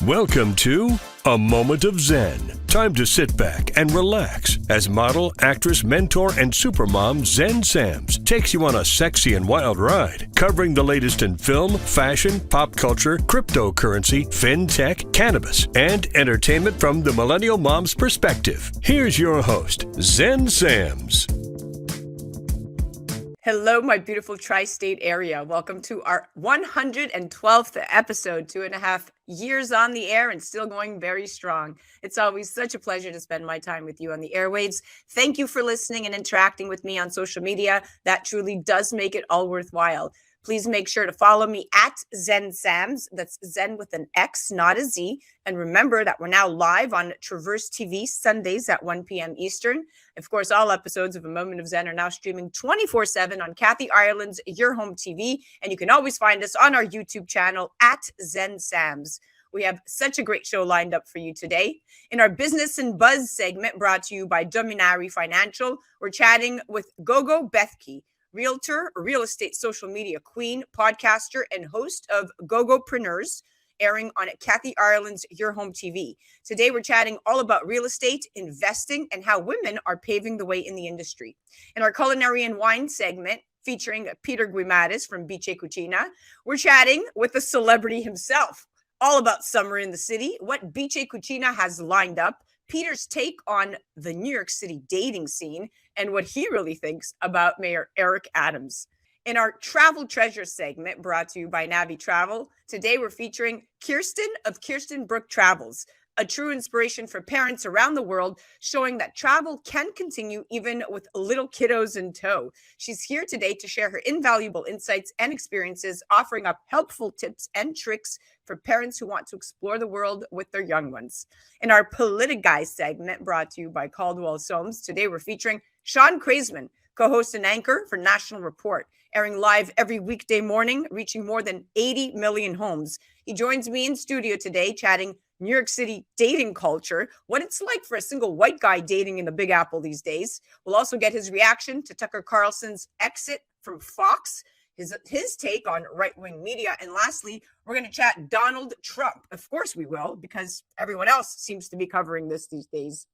Welcome to A Moment of Zen. Time to sit back and relax as model, actress, mentor, and supermom Zen Sams takes you on a sexy and wild ride, covering the latest in film, fashion, pop culture, cryptocurrency, fintech, cannabis, and entertainment from the millennial mom's perspective. Here's your host, Zen Sams. Hello, my beautiful tri-state area. Welcome to our 112th episode, 2.5 years on the air and still going very strong. It's always such a pleasure to spend my time with you on the airwaves. Thank you for listening and interacting with me on social media. That truly does make it all worthwhile. Please make sure to follow me at Zen Sams. That's Zen with an X, not a Z. And remember that we're now live on Traverse TV Sundays at 1 p.m. Eastern. Of course, all episodes of A Moment of Zen are now streaming 24/7 on Kathy Ireland's Your Home TV. And you can always find us on our YouTube channel at Zen Sams. We have such a great show lined up for you today. In our Business and Buzz segment brought to you by Culinary Financial, we're chatting with Gogo Bethke, realtor, real estate social media queen, podcaster, and host of Gogopreneurs, airing on Kathy Ireland's Your Home TV. Today, we're chatting all about real estate, investing, and how women are paving the way in the industry. In our Culinary and Wine segment, featuring Peter Guimaraes from Bice Cucina, we're chatting with the celebrity himself, all about summer in the city, what Bice Cucina has lined up, Peter's take on the New York City dating scene, and what he really thinks about Mayor Eric Adams. In our Travel Treasure segment brought to you by Navé Travel, today we're featuring Kiersten of Kiersten Brooke Travels, a true inspiration for parents around the world, showing that travel can continue even with little kiddos in tow. She's here today to share her invaluable insights and experiences, offering up helpful tips and tricks for parents who want to explore the world with their young ones. In our PoliticGuy segment brought to you by Caldwell Soames, today we're featuring Shaun Kraisman, co-host and anchor for National Report, airing live every weekday morning, reaching more than 80 million homes. He joins me in studio today, chatting New York City dating culture, what it's like for a single white guy dating in the Big Apple these days. We'll also get his reaction to Tucker Carlson's exit from Fox, his take on right-wing media. And lastly, we're going to chat Donald Trump. Of course we will, because everyone else seems to be covering this these days.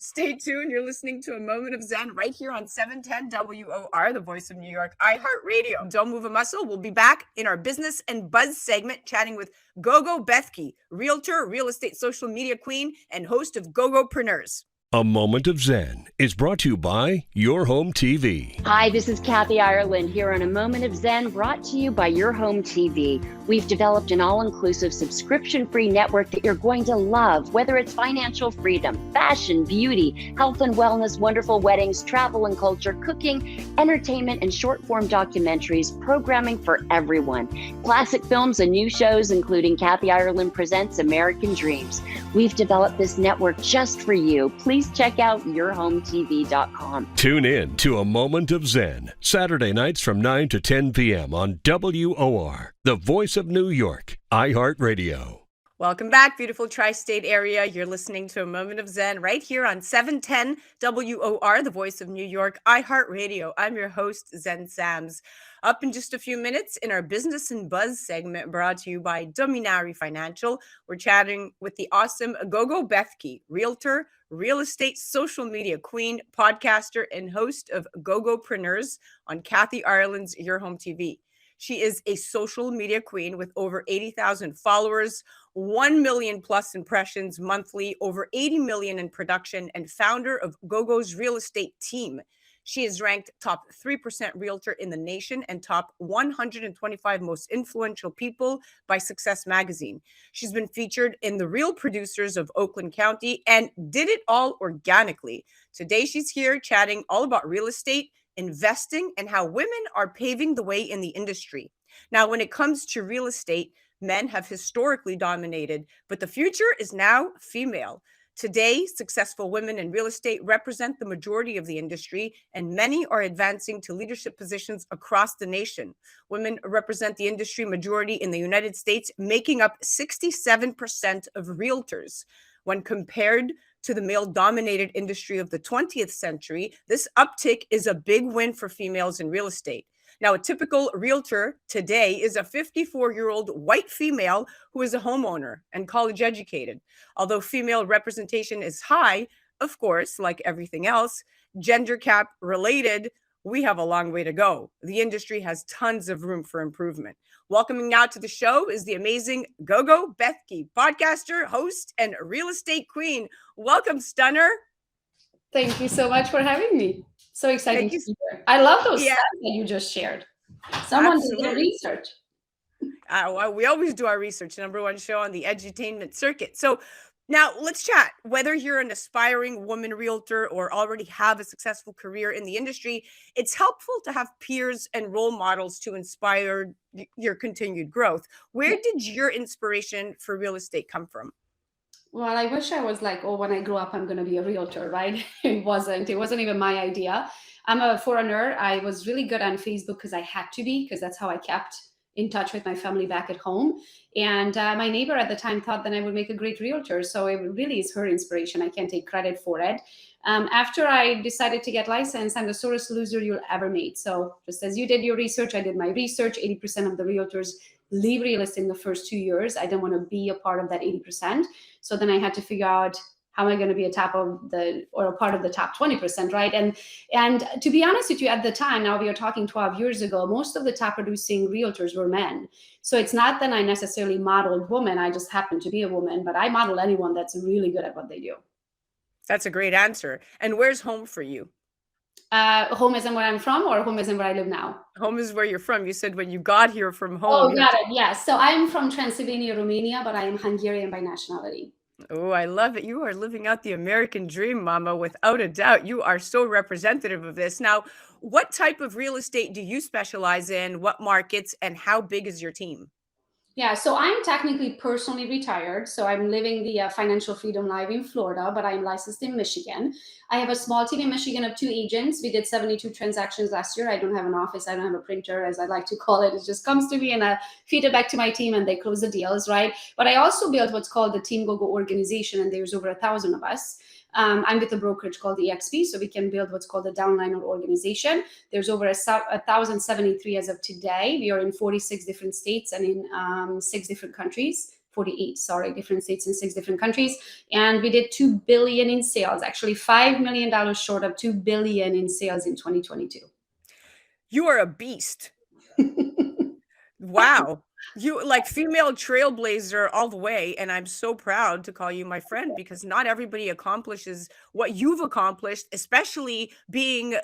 Stay tuned. You're listening to A Moment of Zen right here on 710 WOR, the voice of New York, iHeart Radio. Don't move a muscle. We'll be back in our Business and Buzz segment chatting with Gogo Bethke, realtor, real estate social media queen, and host of Gogopreneurs. A Moment of Zen is brought to you by Your Home TV. Hi, this is Kathy Ireland here on A Moment of Zen, brought to you by Your Home TV. We've developed an all-inclusive subscription-free network that you're going to love, whether it's financial freedom, fashion, beauty, health and wellness, wonderful weddings, travel and culture, cooking, entertainment, and short-form documentaries, programming for everyone. Classic films and new shows, including Kathy Ireland Presents American Dreams. We've developed this network just for you. Please check out yourhometv.com. Tune in to A Moment of Zen, Saturday nights from 9 to 10 p.m. on WOR, the voice of New York, iHeart Radio. Welcome back, beautiful tri-state area. You're listening to A Moment of Zen right here on 710 WOR, the voice of New York, iHeart Radio. I'm your host, Zen Sams. Up in just a few minutes in our Business and Buzz segment brought to you by Culinary Financial, we're chatting with the awesome Gogo Bethke, realtor, real estate social media queen, podcaster, and host of Gogopreneurs on Kathy Ireland's Your Home TV. She is a social media queen with over 80,000 followers, 1 million plus impressions monthly, over 80 million in production, and founder of Gogo's real estate team. She is ranked top 3% realtor in the nation and top 125 most influential people by Success Magazine. She's been featured in The Real Producers of Oakland County and did it all organically. Today, she's here chatting all about real estate, investing, and how women are paving the way in the industry. Now, when it comes to real estate, men have historically dominated, but the future is now female. Today, successful women in real estate represent the majority of the industry, and many are advancing to leadership positions across the nation. Women represent the industry majority in the United States, making up 67% of realtors. When compared to the male-dominated industry of the 20th century, this uptick is a big win for females in real estate. Now, a typical realtor today is a 54-year-old white female who is a homeowner and college educated. Although female representation is high, of course, like everything else, gender gap related, we have a long way to go. The industry has tons of room for improvement. Welcoming now to the show is the amazing Gogo Bethke, podcaster, host, and real estate queen. Welcome, Stunner. Thank you so much for having me. So exciting Thank to you. be here. I love those Yeah, stats that you just shared. Someone did their absolutely. research. Well, we always do our research, number one show on the edutainment circuit. So now let's chat. Whether you're an aspiring woman realtor or already have a successful career in the industry, it's helpful to have peers and role models to inspire your continued growth. Where did your inspiration for real estate come from? Well, I wish I was like, oh, when I grow up, I'm going to be a realtor, right? It wasn't. It wasn't even my idea. I'm a foreigner. I was really good on Facebook because I had to be, because that's how I kept in touch with my family back at home. And my neighbor at the time thought that I would make a great realtor. So it really is her inspiration. I can't take credit for it. After I decided to get licensed, I'm the sorest loser you'll ever meet. So just as you did your research, I did my research. 80% of the realtors leave real estate in the first 2 years. I didn't want to be a part of that 80%. So then I had to figure out, how am I going to be a part of the top 20%, right? And to be honest with you, at the time, now we are talking 12 years ago, most of the top producing realtors were men. So it's not that I necessarily modeled women. I just happened to be a woman, but I model anyone that's really good at what they do. That's a great answer. And where's home for you? Home isn't where I'm from, or home isn't where I live now? Home is where you're from. You said when you got here from home. Oh, got it. Yes. So I'm from Transylvania, Romania, but I am Hungarian by nationality. Oh, I love it. You are living out the American dream, Mama, without a doubt. You are so representative of this. Now, what type of real estate do you specialize in? What markets and how big is your team? Yeah, so I'm technically personally retired. So I'm living the financial freedom life in Florida, but I'm licensed in Michigan. I have a small team in Michigan of 2 agents. We did 72 transactions last year. I don't have an office. I don't have a printer, as I like to call it. It just comes to me and I feed it back to my team and they close the deals, right? But I also built what's called the Team Gogo organization, and there's over 1,000 of us. I'm with a brokerage called EXP, so we can build what's called a downliner organization. There's over 1,073 as of today. We are in 46 different states and in 6 different countries. 48, sorry, different states in 6 different countries. And we did $2 billion in sales, actually $5 million short of $2 billion in sales in 2022. You are a beast. Wow. You like female trailblazer all the way. And I'm so proud to call you my friend, because not everybody accomplishes what you've accomplished, especially being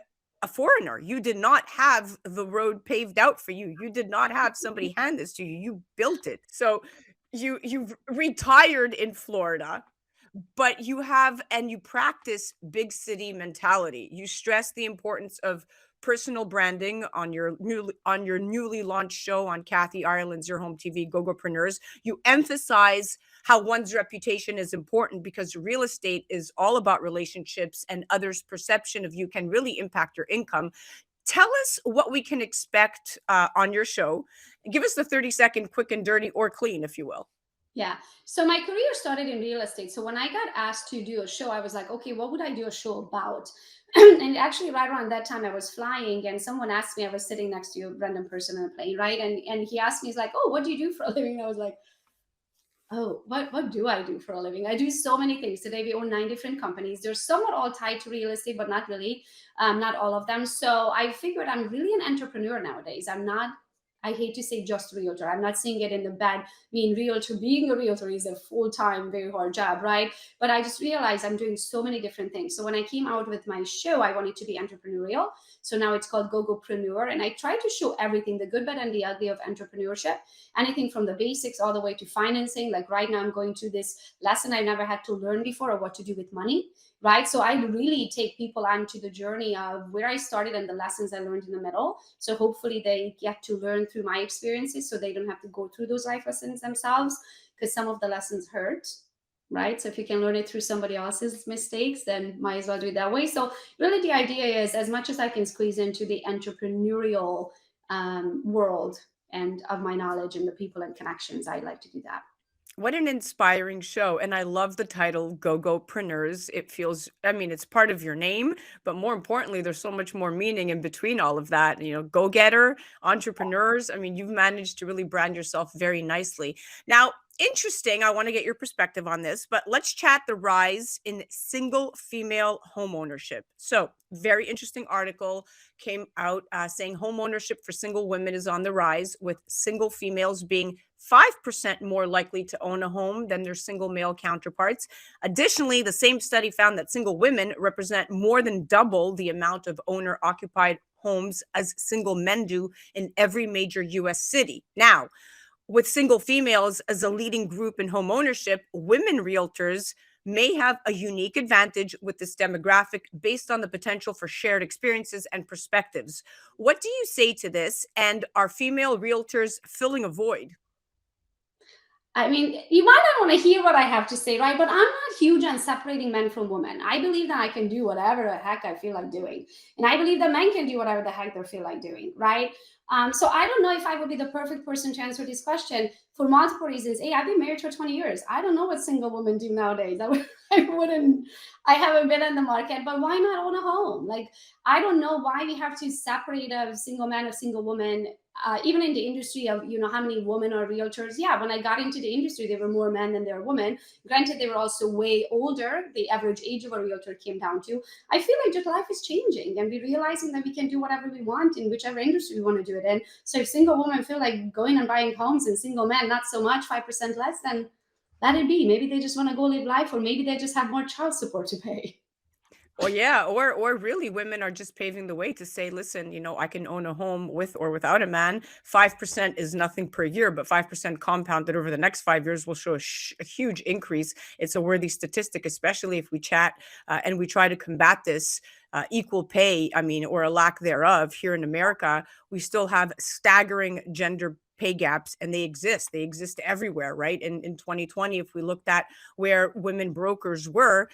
a foreigner. You did not have the road paved out for you. You did not have somebody hand this to you. You built it. So you've retired in Florida, but you have and you practice big city mentality. You stress the importance of personal branding on your newly launched show on Kathy Ireland's Your Home TV, Gogopreneurs. You emphasize how one's reputation is important, because real estate is all about relationships, and others' perception of you can really impact your income. Tell us what we can expect on your show. Give us the 30-second quick and dirty, or clean, if you will. Yeah. So my career started in real estate. So when I got asked to do a show, I was like, okay, what would I do a show about? And actually right around that time I was flying, and someone asked me, I was sitting next to a random person on a plane, right? And he asked me, he's like, oh, what do you do for a living? I was like, oh, what do I do for a living? I do so many things. Today we own 9 different companies. They're somewhat all tied to real estate, but not really, not all of them. So I figured I'm really an entrepreneur nowadays. I hate to say just realtor. I'm not seeing it in the bad, being a realtor is a full-time, very hard job, right? But I just realized I'm doing so many different things. So when I came out with my show, I wanted to be entrepreneurial. So now it's called Gogopreneur. And I try to show everything, the good, bad, and the ugly of entrepreneurship, anything from the basics all the way to financing. Like right now I'm going through this lesson I never had to learn before, of what to do with money. Right. So I really take people onto the journey of where I started and the lessons I learned in the middle. So hopefully they get to learn through my experiences, so they don't have to go through those life lessons themselves, because some of the lessons hurt. Right. So if you can learn it through somebody else's mistakes, then might as well do it that way. So really the idea is, as much as I can squeeze into the entrepreneurial world and of my knowledge and the people and connections, I'd like to do that. What an inspiring show. And I love the title, Go-Go-preneurs. It feels, I mean, it's part of your name, but more importantly, there's so much more meaning in between all of that. You know, go-getter, entrepreneurs. I mean, you've managed to really brand yourself very nicely. Now, interesting. I want to get your perspective on this, but let's chat the rise in single female home ownership. So, very interesting article came out saying home ownership for single women is on the rise, with single females being 5% more likely to own a home than their single male counterparts. Additionally, the same study found that single women represent more than double the amount of owner occupied homes as single men do in every major US city. Now, with single females as a leading group in home ownership, women realtors may have a unique advantage with this demographic based on the potential for shared experiences and perspectives. What do you say to this? And are female realtors filling a void? I mean, you might not want to hear what I have to say, right? But I'm not huge on separating men from women. I believe that I can do whatever the heck I feel like doing. And I believe that men can do whatever the heck they feel like doing, right? So I don't know if I would be the perfect person to answer this question for multiple reasons. Hey, I've been married for 20 years. I don't know what single women do nowadays. I haven't been in the market, but why not own a home? Like, I don't know why we have to separate a single man or single woman. Even in the industry of, how many women are realtors. Yeah, when I got into the industry, there were more men than there were women. Granted, they were also way older. The average age of a realtor came down to. I feel like just life is changing, and we're realizing that we can do whatever we want in whichever industry we want to do it in. So if single women feel like going and buying homes, and single men not so much, 5% less, then let it be. Maybe they just want to go live life, or maybe they just have more child support to pay. Or yeah, or really women are just paving the way to say, listen, I can own a home with or without a man. 5% is nothing per year, but 5% compounded over the next 5 years will show a huge increase. It's a worthy statistic, especially if we chat and we try to combat this equal pay, I mean, or a lack thereof here in America. We still have staggering gender pay gaps, and they exist everywhere, right? In 2020, if we looked at where women brokers were,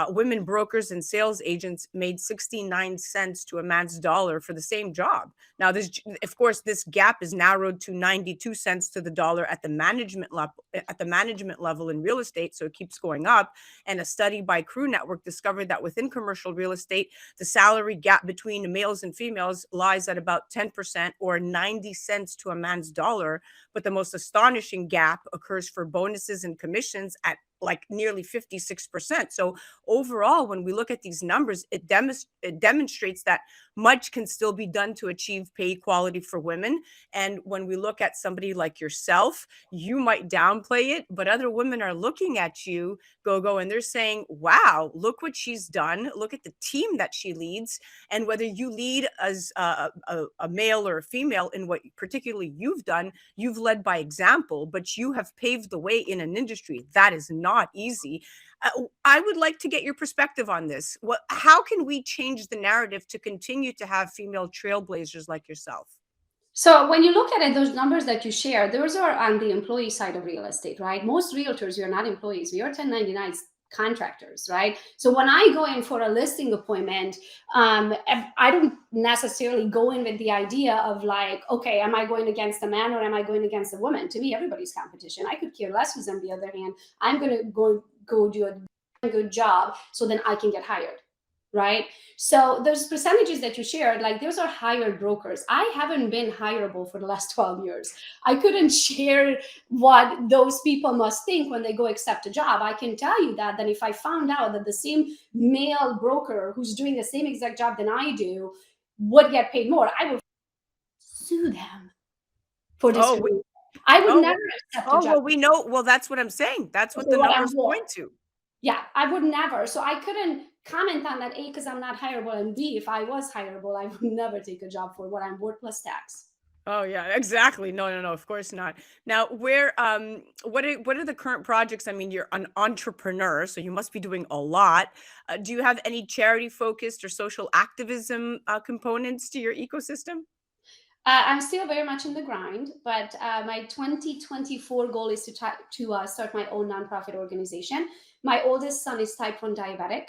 women brokers and sales agents made 69 cents to a man's dollar for the same job. Now, of course, this gap is narrowed to 92 cents to the dollar at the management level in real estate. So it keeps going up. And a study by Crew Network discovered that within commercial real estate, the salary gap between males and females lies at about 10%, or 90 cents to a man's dollar. But the most astonishing gap occurs for bonuses and commissions at like nearly 56%. So overall, when we look at these numbers, it demonstrates that much can still be done to achieve pay equality for women. And when we look at somebody like yourself, you might downplay it, but other women are looking at you, Go, and they're saying, wow, look what she's done. Look at the team that she leads. And whether you lead as a male or a female in what particularly you've done, you've led by example, but you have paved the way in an industry that is not easy. I would like to get your perspective on this. How can we change the narrative to continue to have female trailblazers like yourself? So when you look at it, those numbers that you share, those are on the employee side of real estate, right? Most realtors, we are not employees. We are 1099 contractors, right? So when I go in for a listing appointment, I don't necessarily go in with the idea of like, okay, am I going against a man or am I going against a woman? To me, everybody's competition. I could care less who's on the other hand. I'm going to go do a good job so then I can get hired. Right. So those percentages that you shared, like those are hired brokers. I haven't been hireable for the last 12 years. I couldn't share what those people must think when they go accept a job. I can tell you that if I found out that the same male broker who's doing the same exact job than I do would get paid more, I would sue them for this. I would never accept a job. Well, we know. Well, that's what I'm saying. That's what the numbers point to. Yeah, I would never. So I couldn't comment on that, A, because I'm not hireable, and B, if I was hireable, I would never take a job for what I'm worth plus tax. Oh yeah, exactly. No, of course not. Now, what are the current projects? I mean, you're an entrepreneur, so you must be doing a lot. Do you have any charity focused or social activism components to your ecosystem? I'm still very much in the grind, but my 2024 goal is to start my own nonprofit organization. My oldest son is type 1 diabetic.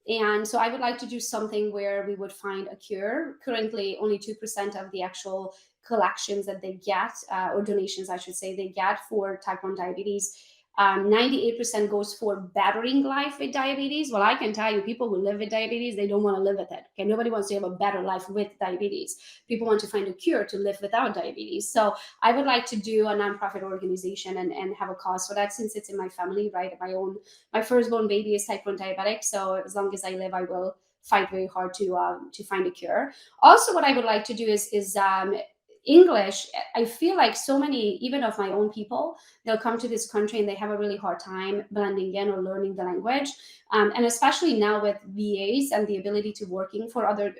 And so I would like to do something where we would find a cure. Currently, only 2% of the actual collections that they get, or donations, I should say, they get for type 1 diabetes 98% goes for bettering life with diabetes. Well, I can tell you, people who live with diabetes, they don't want to live with it. Okay, nobody wants to have a better life with diabetes. People want to find a cure to live without diabetes. So I would like to do a nonprofit organization and have a cause for that, since it's in my family, right? My firstborn baby is type 1 diabetic, so as long as I live, I will fight very hard to find a cure. Also, what I would like to do is English. I feel like so many, even of my own people, they'll come to this country and they have a really hard time blending in or learning the language. And especially now with VAs and the ability to working for other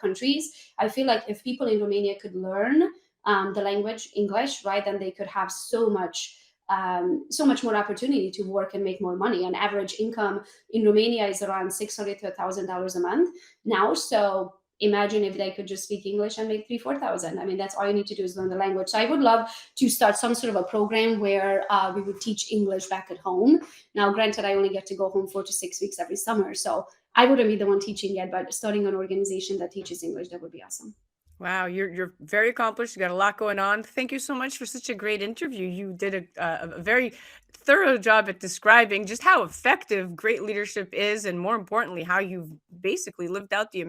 countries, I feel like if people in Romania could learn the language English, right, then they could have so much more opportunity to work and make more money. An average income in Romania is around $600 to $1,000 a month now. So imagine if they could just speak English and make $3,000-4,000. I mean, that's all you need to do is learn the language. So I would love to start some sort of a program where we would teach English back at home. Now, granted, I only get to go home 4 to 6 weeks every summer, so I wouldn't be the one teaching yet, but starting an organization that teaches English, that would be awesome. Wow, you're very accomplished. You got a lot going on. Thank you so much for such a great interview. You did a very thorough job at describing just how effective great leadership is, and more importantly, how you've basically lived out the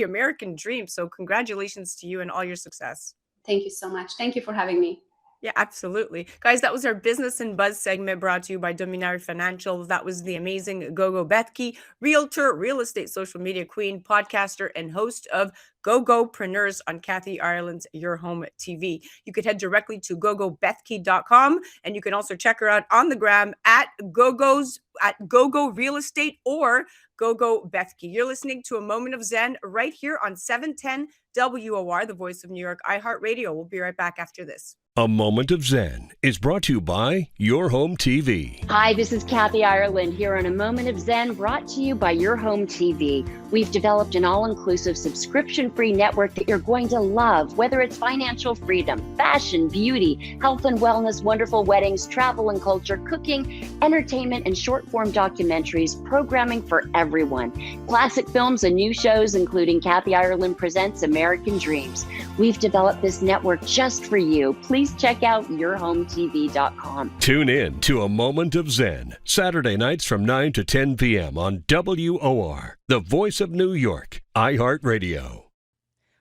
American dream. So congratulations to you and all your success. Thank you so much. Thank you for having me. Yeah, absolutely. Guys, that was our Business and Buzz segment brought to you by Dominari Financial. That was the amazing Gogo Bethke, realtor, real estate social media queen, podcaster, and host of Go-Go-preneurs on Kathy Ireland's Your Home TV. You could head directly to gogobethke.com, and you can also check her out on the gram at Go-Go Real Estate or Go-Go Bethke. You're listening to A Moment of Zen right here on 710 WOR, the voice of New York, iHeart Radio. We'll be right back after this. A Moment of Zen is brought to you by Your Home TV. Hi, this is Kathy Ireland here on A Moment of Zen, brought to you by Your Home TV. We've developed an all-inclusive subscription-free network that you're going to love, whether it's financial freedom, fashion, beauty, health and wellness, wonderful weddings, travel and culture, cooking, entertainment, and short-form documentaries, programming for everyone. Classic films and new shows, including Kathy Ireland Presents American Dreams. We've developed this network just for you. Please check out yourhometv.com. Tune in to A Moment of Zen, Saturday nights from 9 to 10 p.m. on WOR, the voice of New York, iHeart Radio.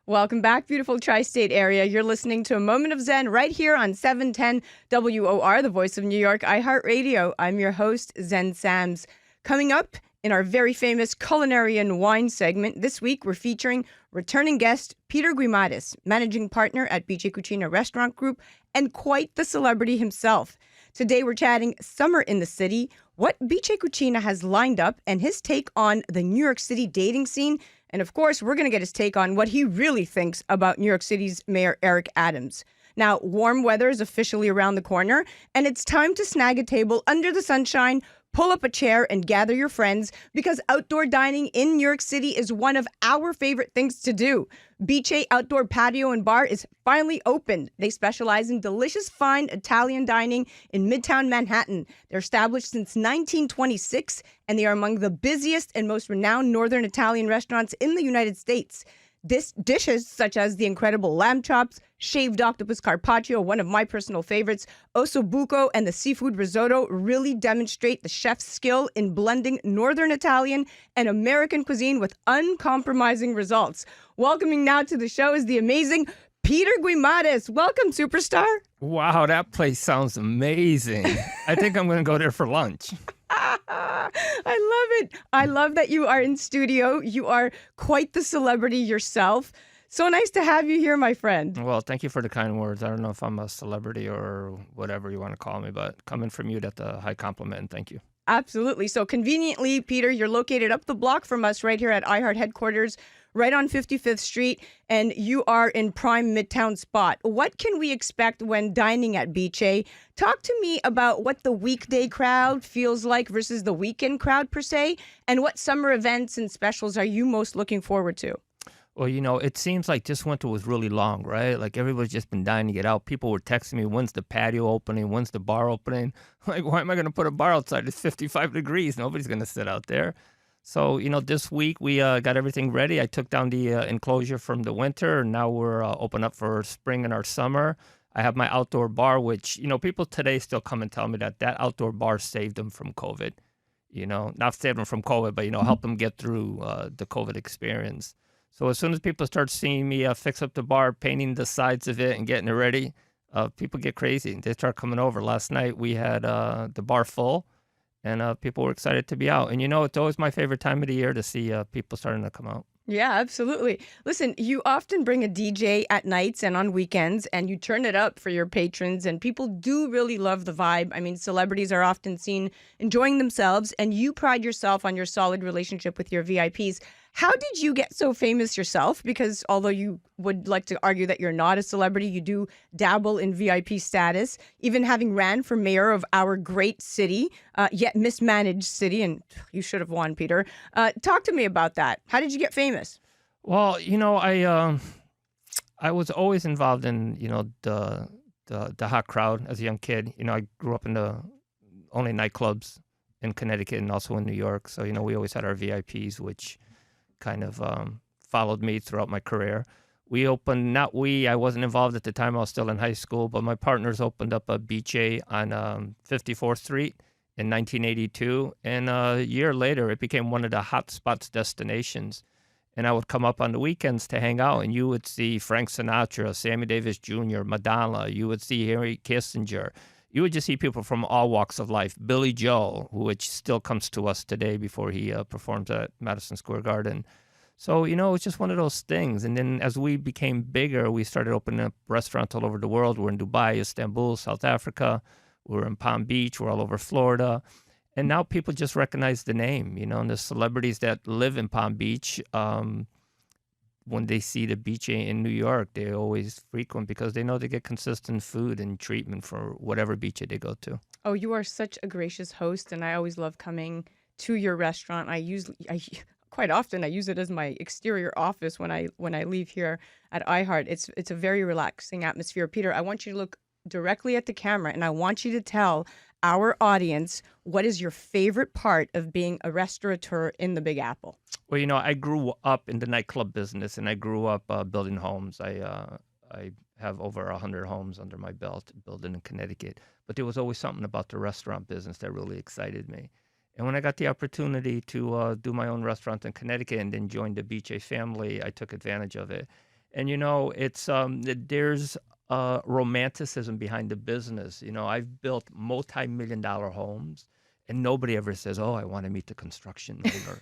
Welcome back, beautiful tri-state area. You're listening to A Moment of Zen right here on 710 WOR, the voice of New York, iHeart Radio. I'm your host, Zen Sams. Coming up in our very famous Culinary Wine segment, this week we're featuring returning guest Peter Guimaraes, managing partner at Bice Cucina Restaurant Group and quite the celebrity himself. Today we're chatting summer in the city, what Bice Cucina has lined up, and his take on the New York City dating scene. And of course, we're going to get his take on what he really thinks about New York City's Mayor Eric Adams. Now, warm weather is officially around the corner, and it's time to snag a table under the sunshine, pull up a chair, and gather your friends, because outdoor dining in New York City is one of our favorite things to do. Bice Outdoor Patio and Bar is finally opened. They specialize in delicious, fine Italian dining in Midtown Manhattan. They're established since 1926, and they are among the busiest and most renowned Northern Italian restaurants in the United States. Dishes such as the incredible lamb chops, shaved octopus carpaccio, one of my personal favorites, osso buco, and the seafood risotto really demonstrate the chef's skill in blending Northern Italian and American cuisine with uncompromising results. Welcoming now to the show is the amazing Peter Guimaraes. Welcome, superstar. Wow, that place sounds amazing. I think I'm going to go there for lunch. I love it. I love that you are in studio. You are quite the celebrity yourself. So nice to have you here, my friend. Well, thank you for the kind words. I don't know if I'm a celebrity or whatever you want to call me, but coming from you, that's a high compliment, and thank you. Absolutely. So conveniently, Peter, you're located up the block from us right here at iHeart headquarters, right on 55th Street, and you are in prime Midtown spot. What can we expect when dining at Bice? Talk to me about what the weekday crowd feels like versus the weekend crowd per se, and what summer events and specials are you most looking forward to? Well, you know, it seems like this winter was really long, right? Like everybody's just been dying to get out. People were texting me, when's the patio opening? When's the bar opening? Like, why am I going to put a bar outside? It's 55 degrees. Nobody's going to sit out there. So, you know, this week we got everything ready. I took down the enclosure from the winter, and now we're open up for spring and our summer. I have my outdoor bar, which, people today still come and tell me that outdoor bar saved them from COVID. Not saved them from COVID, but, help them get through the COVID experience. So as soon as people start seeing me fix up the bar, painting the sides of it and getting it ready, people get crazy. They start coming over. Last night we had the bar full, and people were excited to be out. And, it's always my favorite time of the year to see people starting to come out. Yeah, absolutely. Listen, you often bring a DJ at nights and on weekends, and you turn it up for your patrons, and people do really love the vibe. I mean, celebrities are often seen enjoying themselves, and you pride yourself on your solid relationship with your VIPs. How did you get so famous yourself? Because although you would like to argue that you're not a celebrity, you do dabble in VIP status, even having ran for mayor of our great city, yet mismanaged city, and you should have won, Peter. Talk to me about that. How did you get famous? Well, I was always involved in, the hot crowd as a young kid. I grew up in the only nightclubs in Connecticut and also in New York. So, we always had our VIPs, which kind of followed me throughout my career. I wasn't involved at the time. I was still in high school, but my partners opened up a Bice on 54th Street in 1982. And a year later, it became one of the hot spots destinations. And I would come up on the weekends to hang out, and you would see Frank Sinatra, Sammy Davis Jr., Madonna. You would see Harry Kissinger. You would just see people from all walks of life. Billy Joel, which still comes to us today before he performs at Madison Square Garden. So, it's just one of those things. And then as we became bigger, we started opening up restaurants all over the world. We're in Dubai, Istanbul, South Africa. We're in Palm Beach. We're all over Florida. And now people just recognize the name, and the celebrities that live in Palm Beach, when they see the Bice in New York, they always frequent because they know they get consistent food and treatment for whatever Bice they go to. Oh, you are such a gracious host, and I always love coming to your restaurant. Quite often I use it as my exterior office when I leave here at iHeart. It's a very relaxing atmosphere. Peter, I want you to look directly at the camera, and I want you to tell our audience what is your favorite part of being a restaurateur in the Big Apple. Well, I grew up in the nightclub business, and I grew up building homes. I have over 100 homes under my belt building in Connecticut. But there was always something about the restaurant business that really excited me. And when I got the opportunity to do my own restaurant in Connecticut and then join the Bice family, I took advantage of it. And, it's there's romanticism behind the business. I've built multi-million-dollar homes, and nobody ever says, "Oh, I want to meet the construction owner."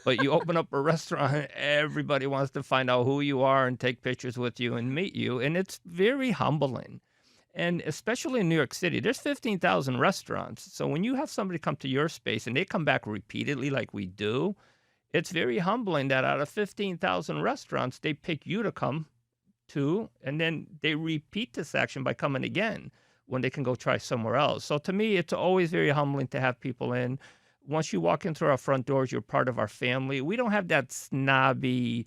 But you open up a restaurant, everybody wants to find out who you are and take pictures with you and meet you, and it's very humbling. And especially in New York City, there's 15,000 restaurants. So when you have somebody come to your space and they come back repeatedly like we do, it's very humbling that out of 15,000 restaurants, they pick you to come to, and then they repeat this action by coming again when they can go try somewhere else. So to me, it's always very humbling to have people in. Once you walk in through our front doors, you're part of our family. We don't have that snobby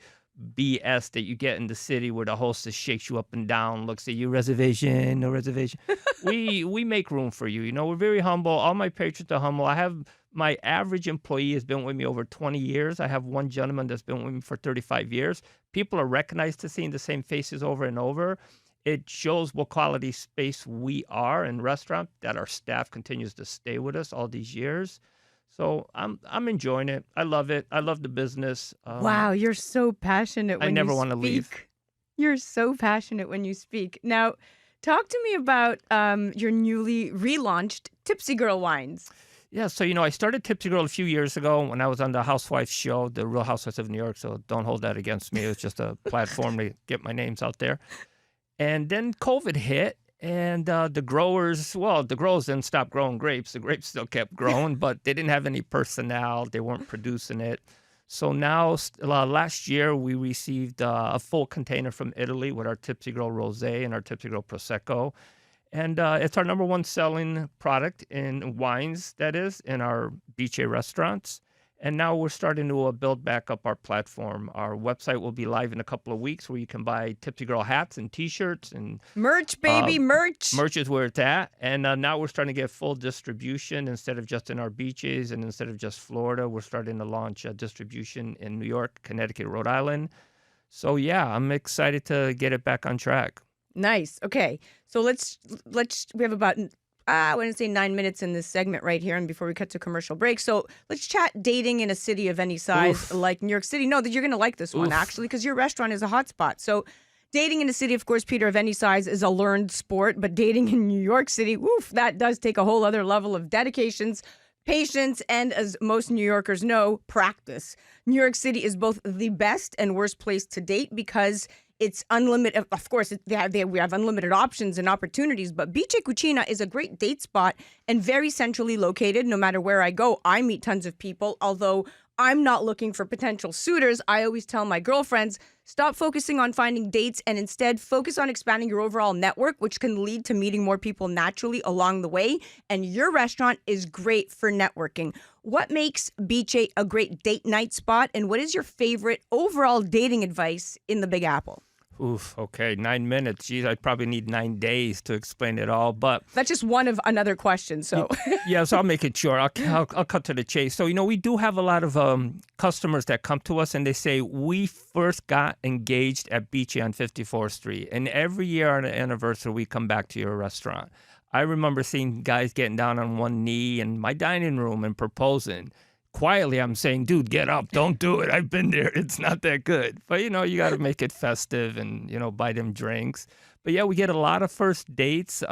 BS that you get in the city where the hostess shakes you up and down, looks at you, reservation, no reservation. We make room for you. We're very humble. All my patrons are humble. I have my average employee has been with me over 20 years. I have one gentleman that's been with me for 35 years. People are recognized to seeing the same faces over and over. It shows what quality space we are in restaurant, that our staff continues to stay with us all these years. So I'm enjoying it. I love it. I love the business. Wow, you're so passionate when you speak. I never want to leave. You're so passionate when you speak. Now, talk to me about your newly relaunched Tipsy Girl wines. Yeah, so, I started Tipsy Girl a few years ago when I was on the Housewives show, The Real Housewives of New York, so don't hold that against me. It was just a platform to get my names out there. And then COVID hit, and the growers didn't stop growing grapes. The grapes still kept growing, but they didn't have any personnel. They weren't producing it. So now, last year, we received a full container from Italy with our Tipsy Girl Rosé and our Tipsy Girl Prosecco. And it's our number one selling product in wines, that is, in our Bice restaurants. And now we're starting to build back up our platform. Our website will be live in a couple of weeks where you can buy Tipsy Girl hats and T-shirts. And merch, baby, merch. Merch is where it's at. And now we're starting to get full distribution instead of just in our beaches and instead of just Florida. We're starting to launch distribution in New York, Connecticut, Rhode Island. So, yeah, I'm excited to get it back on track. Nice. Okay. So let's we have about I want to say 9 minutes in this segment right here, and before we cut to commercial break. So let's chat dating in a city of any size like New York City. No, that you're going to like this one actually, because your restaurant is a hotspot. So dating in a city, of course, Peter, of any size is a learned sport, but dating in New York City, that does take a whole other level of dedications, patience, and as most New Yorkers know, practice. New York City is both the best and worst place to date because it's unlimited. Of course, we have unlimited options and opportunities, but Bice Cucina is a great date spot and very centrally located. No matter where I go, I meet tons of people. Although I'm not looking for potential suitors, I always tell my girlfriends, stop focusing on finding dates and instead focus on expanding your overall network, which can lead to meeting more people naturally along the way. And your restaurant is great for networking. What makes Bice a great date night spot, and what is your favorite overall dating advice in the Big Apple? Okay, 9 minutes. Geez, I'd probably need 9 days to explain it all, but... That's just one of another question, so... Yeah, so I'll make it short. I'll cut to the chase. So, we do have a lot of customers that come to us and they say, we first got engaged at Bice on 54th Street, and every year on the anniversary, we come back to your restaurant. I remember seeing guys getting down on one knee in my dining room and proposing. Quietly, I'm saying, dude, get up. Don't do it. I've been there. It's not that good. But, you got to make it festive and, buy them drinks. But, yeah, we get a lot of first dates.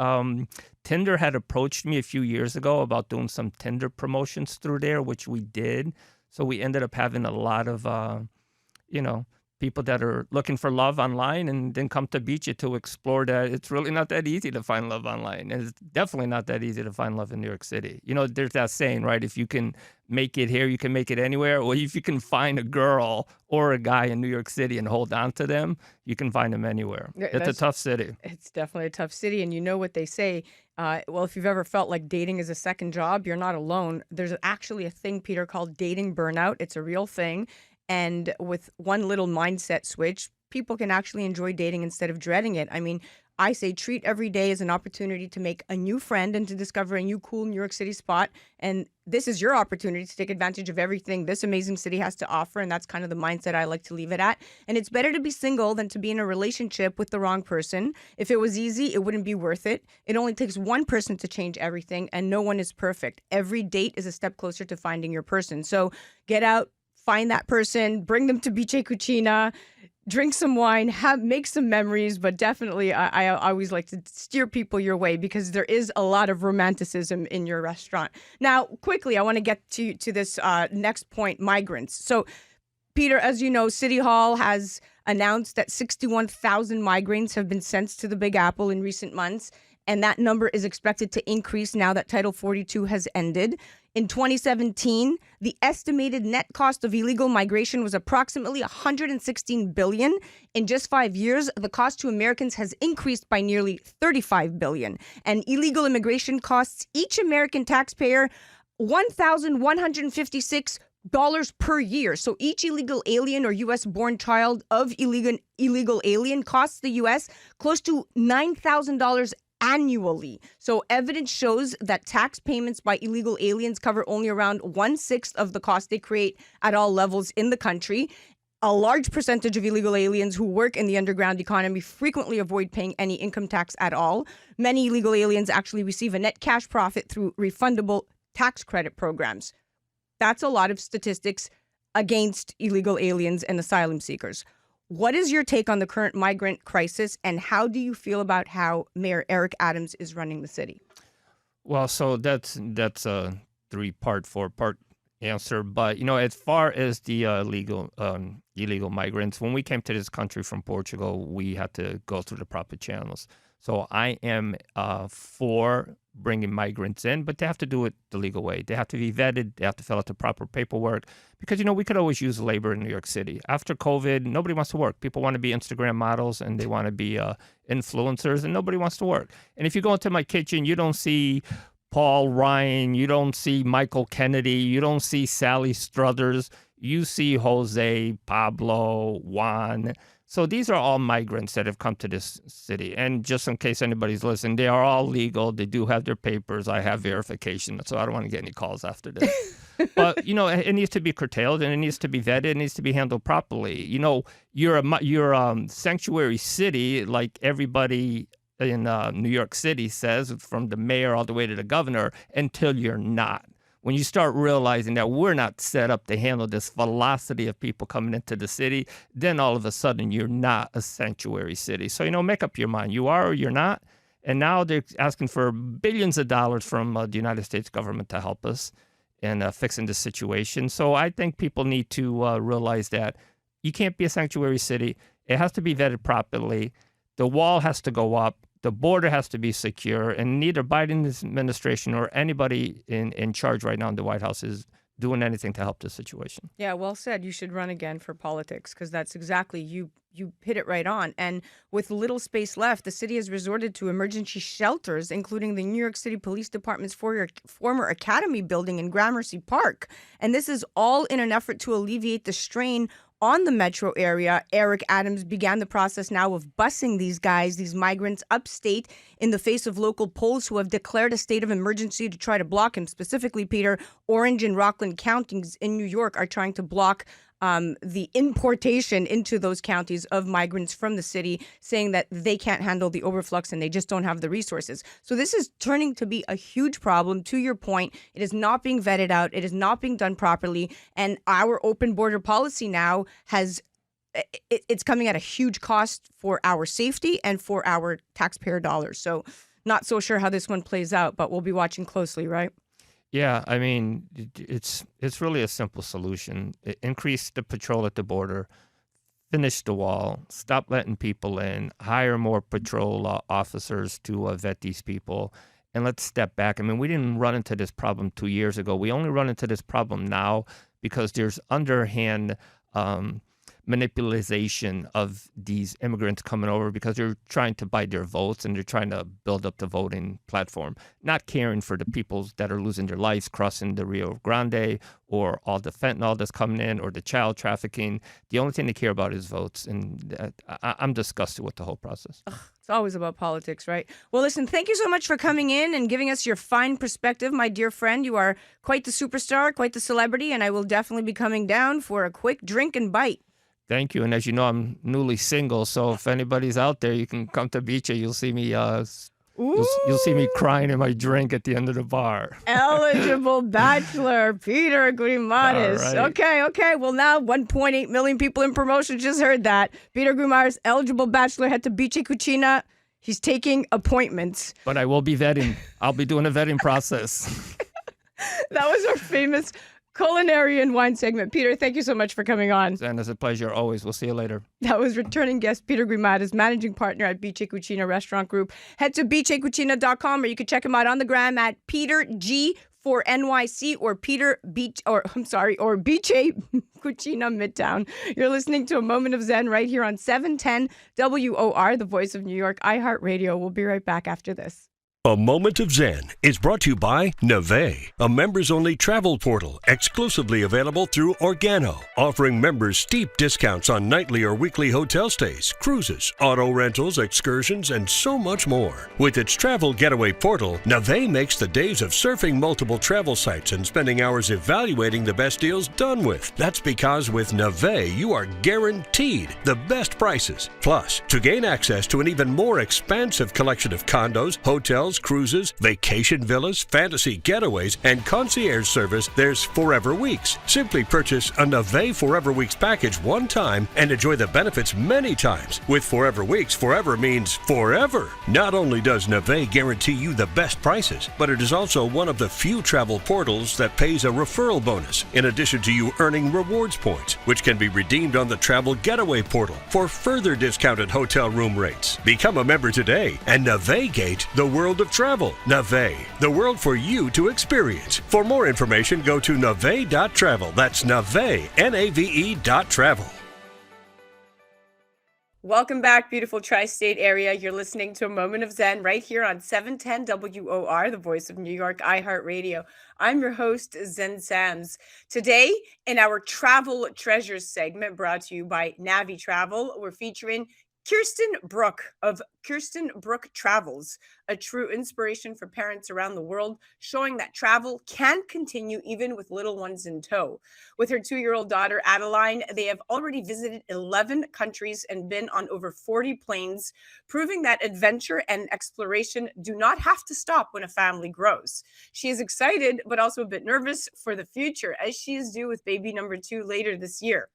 Tinder had approached me a few years ago about doing some Tinder promotions through there, which we did. So we ended up having a lot of, people that are looking for love online and then come to Bice to explore that. It's really not that easy to find love online. And it's definitely not that easy to find love in New York City. There's that saying, right? If you can make it here, you can make it anywhere. Or if you can find a girl or a guy in New York City and hold on to them, you can find them anywhere. It's a tough city. It's definitely a tough city. And you know what they say, well, if you've ever felt like dating is a second job, you're not alone. There's actually a thing, Peter, called dating burnout. It's a real thing. And with one little mindset switch, people can actually enjoy dating instead of dreading it. I mean, I say treat every day as an opportunity to make a new friend and to discover a new cool New York City spot. And this is your opportunity to take advantage of everything this amazing city has to offer. And that's kind of the mindset I like to leave it at. And it's better to be single than to be in a relationship with the wrong person. If it was easy, it wouldn't be worth it. It only takes one person to change everything, and no one is perfect. Every date is a step closer to finding your person. So get out. Find that person, bring them to Bice Cucina, drink some wine, make some memories. But definitely, I always like to steer people your way because there is a lot of romanticism in your restaurant. Now, quickly, I want to get to this next point, migrants. So, Peter, as you know, City Hall has announced that 61,000 migrants have been sent to the Big Apple in recent months. And that number is expected to increase now that Title 42 has ended. In 2017, the estimated net cost of illegal migration was approximately $116 billion. In just 5 years, the cost to Americans has increased by nearly $35 billion. And illegal immigration costs each American taxpayer $1,156 per year. So each illegal alien or U.S.-born child of illegal alien costs the U.S. close to $9,000 annually. So evidence shows that tax payments by illegal aliens cover only around 1/6 of the cost they create at all levels in the country. A large percentage of illegal aliens who work in the underground economy frequently avoid paying any income tax at all. Many illegal aliens actually receive a net cash profit through refundable tax credit programs. That's a lot of statistics against illegal aliens and asylum seekers. What is your take on the current migrant crisis, and how do you feel about how Mayor Eric Adams is running the city? Well, so that's a 4-part answer. But, as far as the illegal migrants, when we came to this country from Portugal, we had to go through the proper channels. So I am for bringing migrants in, but they have to do it the legal way. They have to be vetted. They have to fill out the proper paperwork because, we could always use labor in New York City. After COVID, nobody wants to work. People want to be Instagram models and they want to be influencers, and nobody wants to work. And if you go into my kitchen, you don't see Paul Ryan, you don't see Michael Kennedy, you don't see Sally Struthers, you see Jose, Pablo, Juan. So these are all migrants that have come to this city. And just in case anybody's listening, they are all legal. They do have their papers. I have verification. So I don't want to get any calls after this. But, it needs to be curtailed and it needs to be vetted. It needs to be handled properly. You're a sanctuary city like everybody in New York City says, from the mayor all the way to the governor, until you're not. When you start realizing that we're not set up to handle this velocity of people coming into the city, then all of a sudden you're not a sanctuary city. So, make up your mind. You are or you're not. And now they're asking for billions of dollars from the United States government to help us in fixing the situation. So I think people need to realize that you can't be a sanctuary city. It has to be vetted properly. The wall has to go up. The border has to be secure, and neither Biden's administration or anybody in charge right now in the White House is doing anything to help this situation. Yeah, well said. You should run again for politics, because that's exactly, you hit it right on. And with little space left, the city has resorted to emergency shelters, including the New York City Police Department's former Academy building in Gramercy Park. And this is all in an effort to alleviate the strain on the metro area. Eric Adams began the process now of busing these migrants upstate in the face of local polls who have declared a state of emergency to try to block him. Specifically, Peter, Orange and Rockland counties in New York are trying to block the importation into those counties of migrants from the city, saying that they can't handle the overflux and they just don't have the resources. So this is turning to be a huge problem. To your point, it is not being vetted out. It is not being done properly. And our open border policy now it's coming at a huge cost for our safety and for our taxpayer dollars. So not so sure how this one plays out, but we'll be watching closely, right? Yeah, I mean, it's really a simple solution. Increase the patrol at the border, finish the wall, stop letting people in, hire more patrol officers to vet these people, and let's step back. I mean, we didn't run into this problem 2 years ago. We only run into this problem now because there's underhand manipulation of these immigrants coming over because they're trying to buy their votes and they're trying to build up the voting platform, not caring for the people that are losing their lives crossing the Rio Grande, or all the fentanyl that's coming in, or the child trafficking. The only thing they care about is votes. And I'm disgusted with the whole process. It's always about politics, right? Well, listen, thank you so much for coming in and giving us your fine perspective, my dear friend. You are quite the superstar, quite the celebrity, and I will definitely be coming down for a quick drink and bite. Thank you. And as you know, I'm newly single, so if anybody's out there, you can come to Bice. You'll see me. You'll see me crying in my drink at the end of the bar. Eligible bachelor, Peter Guimaraes. Right. Okay. Well, now 1.8 million people in promotion just heard that. Peter Guimaraes, eligible bachelor, head to Bice Cucina. He's taking appointments. But I will be vetting. I'll be doing a vetting process. That was our famous Culinary Wine segment. Peter, thank you so much for coming on. And it's a pleasure always. We'll see you later. That was returning guest Peter Guimaraes, managing partner at Bice Cucina Restaurant Group. Head to bicecucina.com, or you can check him out on the gram at Peter G for NYC or Bice Cucina Midtown. You're listening to A Moment of Zen right here on 710 WOR, the voice of New York, iHeart Radio. We'll be right back after this. A Moment of Zen is brought to you by Navé, a members-only travel portal exclusively available through Organo, offering members steep discounts on nightly or weekly hotel stays, cruises, auto rentals, excursions, and so much more. With its travel getaway portal, Navé makes the days of surfing multiple travel sites and spending hours evaluating the best deals done with. That's because with Navé, you are guaranteed the best prices. Plus, to gain access to an even more expansive collection of condos, hotels, cruises, vacation villas, fantasy getaways, and concierge service, there's Forever Weeks. Simply purchase a Navé Forever Weeks package one time and enjoy the benefits many times. With Forever Weeks, forever means forever. Not only does Navé guarantee you the best prices, but it is also one of the few travel portals that pays a referral bonus, in addition to you earning rewards points, which can be redeemed on the Travel Getaway portal for further discounted hotel room rates. Become a member today and navigate the world of travel. Navé, the world for you to experience. For more information, go to nave.travel. That's Navé, Nave.travel. Welcome back, beautiful tri-state area. You're listening to a Moment of Zen right here on 710 WOR, the voice of New York, iHeart Radio. I'm your host, Zen Sams. Today, in our Travel Treasures segment brought to you by Navé Travel, we're featuring Brooke of Brooke Travels, a true inspiration for parents around the world, showing that travel can continue even with little ones in tow. With her 2-year-old daughter, Adeline, they have already visited 11 countries and been on over 40 planes, proving that adventure and exploration do not have to stop when a family grows. She is excited, but also a bit nervous for the future, as she is due with baby number 2 later this year.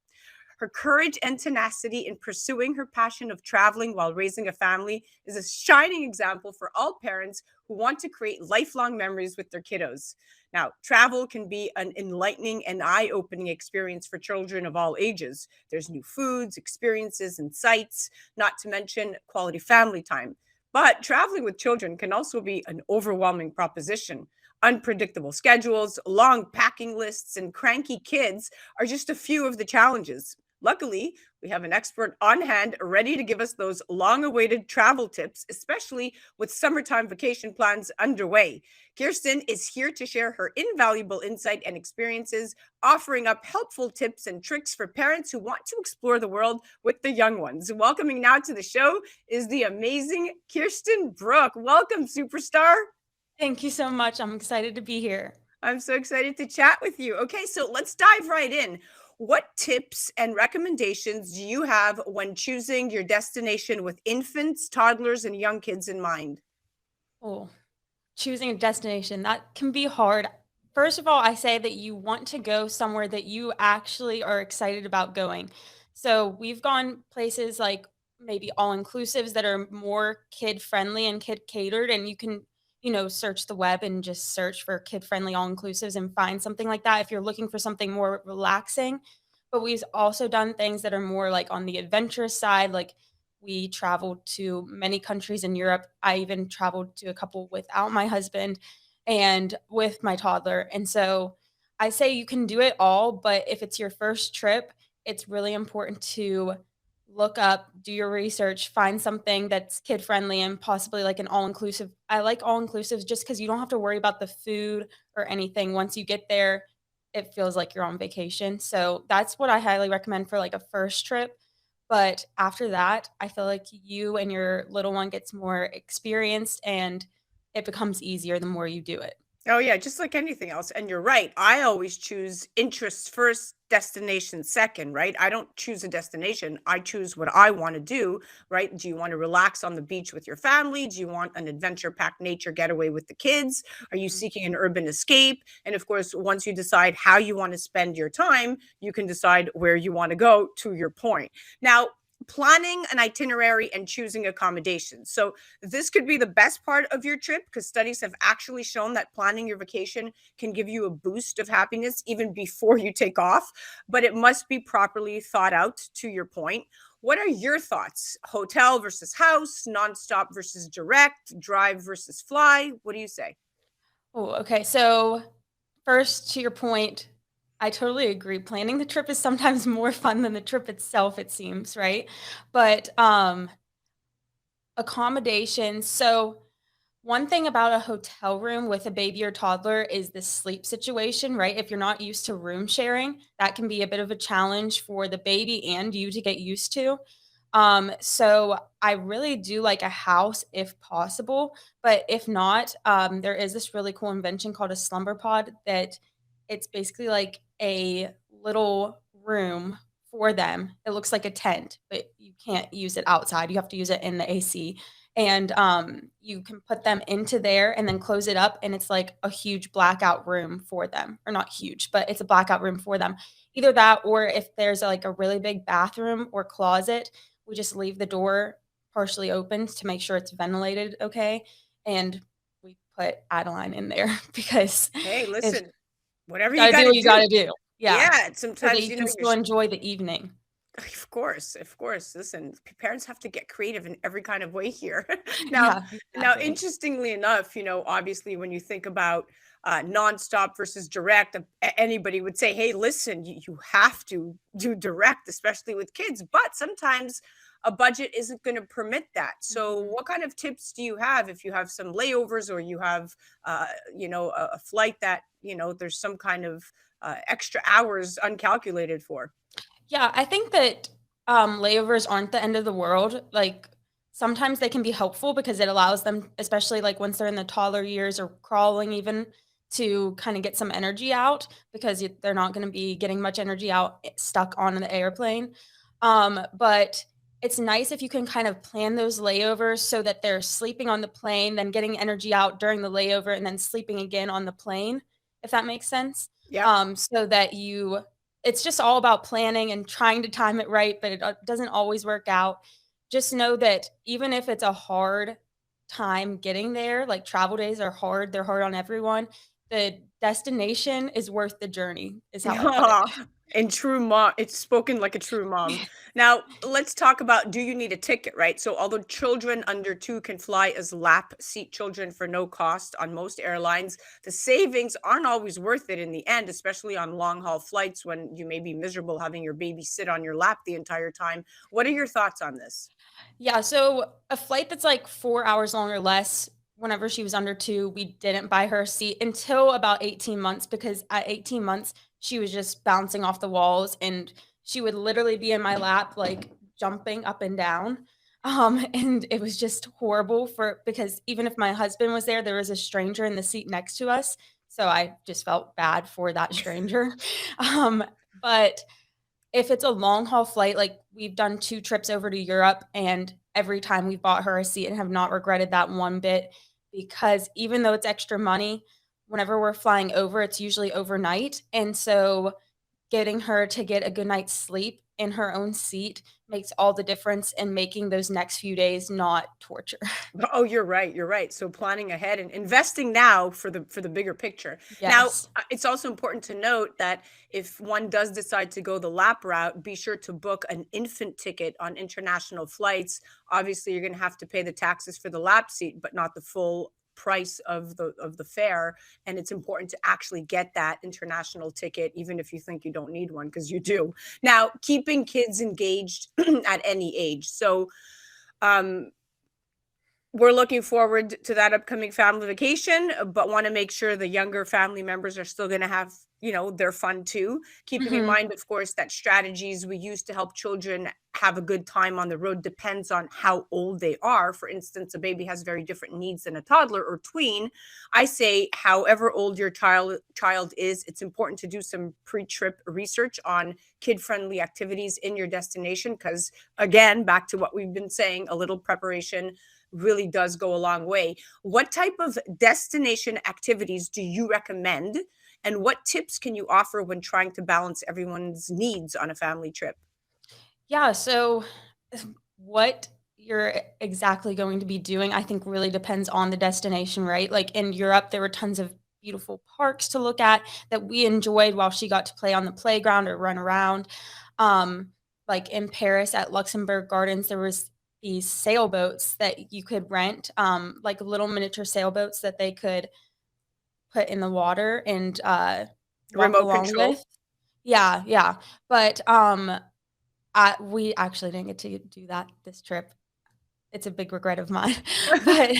Her courage and tenacity in pursuing her passion of traveling while raising a family is a shining example for all parents who want to create lifelong memories with their kiddos. Now, travel can be an enlightening and eye-opening experience for children of all ages. There's new foods, experiences, and sights, not to mention quality family time. But traveling with children can also be an overwhelming proposition. Unpredictable schedules, long packing lists, and cranky kids are just a few of the challenges. Luckily, we have an expert on hand ready to give us those long awaited travel tips, especially with summertime vacation plans underway. Kiersten is here to share her invaluable insight and experiences, offering up helpful tips and tricks for parents who want to explore the world with the young ones. Welcoming now to the show is the amazing Kiersten Brooke. Welcome, superstar. Thank you so much. I'm excited to be here. I'm so excited to chat with you. Okay, so let's dive right in. What tips and recommendations do you have when choosing your destination with infants, toddlers, and young kids in mind? Oh, choosing a destination, that can be hard. First of all, I say that you want to go somewhere that you actually are excited about going. So we've gone places like maybe all inclusives that are more kid friendly and kid catered, and you can, search the web and just search for kid friendly all inclusives and find something like that if you're looking for something more relaxing. But we've also done things that are more like on the adventurous side, like we traveled to many countries in Europe. I even traveled to a couple without my husband and with my toddler. And so I say you can do it all, but if it's your first trip, it's really important to look up, do your research, find something that's kid friendly and possibly like an all inclusive. I like all inclusives just because you don't have to worry about the food or anything. Once you get there, it feels like you're on vacation. So that's what I highly recommend for like a first trip. But after that, I feel like you and your little one gets more experienced and it becomes easier the more you do it. Oh, yeah, just like anything else. And you're right. I always choose interests first, destination second, right? I don't choose a destination. I choose what I want to do, right? Do you want to relax on the beach with your family? Do you want an adventure packed nature getaway with the kids? Are you Mhm. seeking an urban escape? And of course, once you decide how you want to spend your time, you can decide where you want to go, to your point. Now, planning an itinerary and choosing accommodations. So this could be the best part of your trip because studies have actually shown that planning your vacation can give you a boost of happiness even before you take off, but it must be properly thought out, to your point. What are your thoughts? Hotel versus house, nonstop versus direct, drive versus fly? What do you say? Oh, okay. So, first, to your point, I totally agree. Planning the trip is sometimes more fun than the trip itself, it seems, right? But accommodations. So, one thing about a hotel room with a baby or toddler is the sleep situation, right? If you're not used to room sharing, that can be a bit of a challenge for the baby and you to get used to. So I really do like a house if possible, but if not, there is this really cool invention called a slumber pod that it's basically like a little room for them. It looks like a tent, but you can't use it outside. You have to use it in the AC. And you can put them into there and then close it up, and it's like a huge blackout room for them, or not huge, but it's a blackout room for them. Either that, or if there's like a really big bathroom or closet, we just leave the door partially open to make sure it's ventilated okay, and we put Adeline in there because Hey, it's listen, whatever you gotta got do to what you do. gotta do. Yeah, Yeah, so that sometimes, you you know, can you're still enjoy the evening. Of course, of course. Listen, parents have to get creative in every kind of way here. now, Yeah, now, exactly. interestingly enough, obviously, when you think about nonstop versus direct, anybody would say, "Hey, listen, you have to do direct, especially with kids." But sometimes a budget isn't going to permit that. So Mhm. what kind of tips do you have if you have some layovers, or you have, a flight that, there's some kind of extra hours uncalculated for? Yeah, I think that layovers aren't the end of the world. Like sometimes they can be helpful because it allows them, especially like once they're in the toddler years or crawling, even to kind of get some energy out because they're not going to be getting much energy out stuck on the airplane. But it's nice if you can kind of plan those layovers so that they're sleeping on the plane, then getting energy out during the layover, and then sleeping again on the plane, if that makes sense. Yep. So that it's just all about planning and trying to time it right, but it doesn't always work out. Just know that even if it's a hard time getting there, like travel days are hard, they're hard on everyone. The destination is worth the journey, is how I put it. And true mom, it's spoken like a true mom. Now, let's talk about, do you need a ticket, right? So, although children under 2 can fly as lap seat children for no cost on most airlines, the savings aren't always worth it in the end, especially on long haul flights when you may be miserable having your baby sit on your lap the entire time. What are your thoughts on this? Yeah, so a flight that's like 4 hours long or less, whenever she was under 2, we didn't buy her a seat until about 18 months because at 18 months, she was just bouncing off the walls and she would literally be in my lap, like jumping up and down. And it was just horrible because even if my husband was there, there was a stranger in the seat next to us. So I just felt bad for that stranger. But if it's a long haul flight, like we've done 2 trips over to Europe, and every time we bought her a seat and have not regretted that one bit, because even though it's extra money, whenever we're flying over, it's usually overnight, and so getting her to get a good night's sleep in her own seat makes all the difference in making those next few days not torture. Oh, you're right. You're right. So planning ahead and investing now for the bigger picture. Now, Yes. it's also important to note that if one does decide to go the lap route, be sure to book an infant ticket on international flights. Obviously, you're going to have to pay the taxes for the lap seat, but not the full price of the fare. And it's important to actually get that international ticket, even if you think you don't need one, because you do. Now, keeping kids engaged at any age. So, um, we're looking forward to that upcoming family vacation, but want to make sure the younger family members are still going to have, their fun too. Keeping in Mhm. mind, of course, that strategies we use to help children have a good time on the road depends on how old they are. For instance, a baby has very different needs than a toddler or tween. I say, however old your child is, it's important to do some pre-trip research on kid-friendly activities in your destination because, again, back to what we've been saying, a little preparation really does go a long way. What type of destination activities do you recommend? And what tips can you offer when trying to balance everyone's needs on a family trip? Yeah, so what you're exactly going to be doing, I think really depends on the destination, right? Like in Europe, there were tons of beautiful parks to look at that we enjoyed while she got to play on the playground or run around. Um, like in Paris at Luxembourg Gardens, there was these sailboats that you could rent, like little miniature sailboats that they could put in the water and walk Remote along control? with. Yeah, yeah. But we actually didn't get to do that this trip. It's a big regret of mine. But,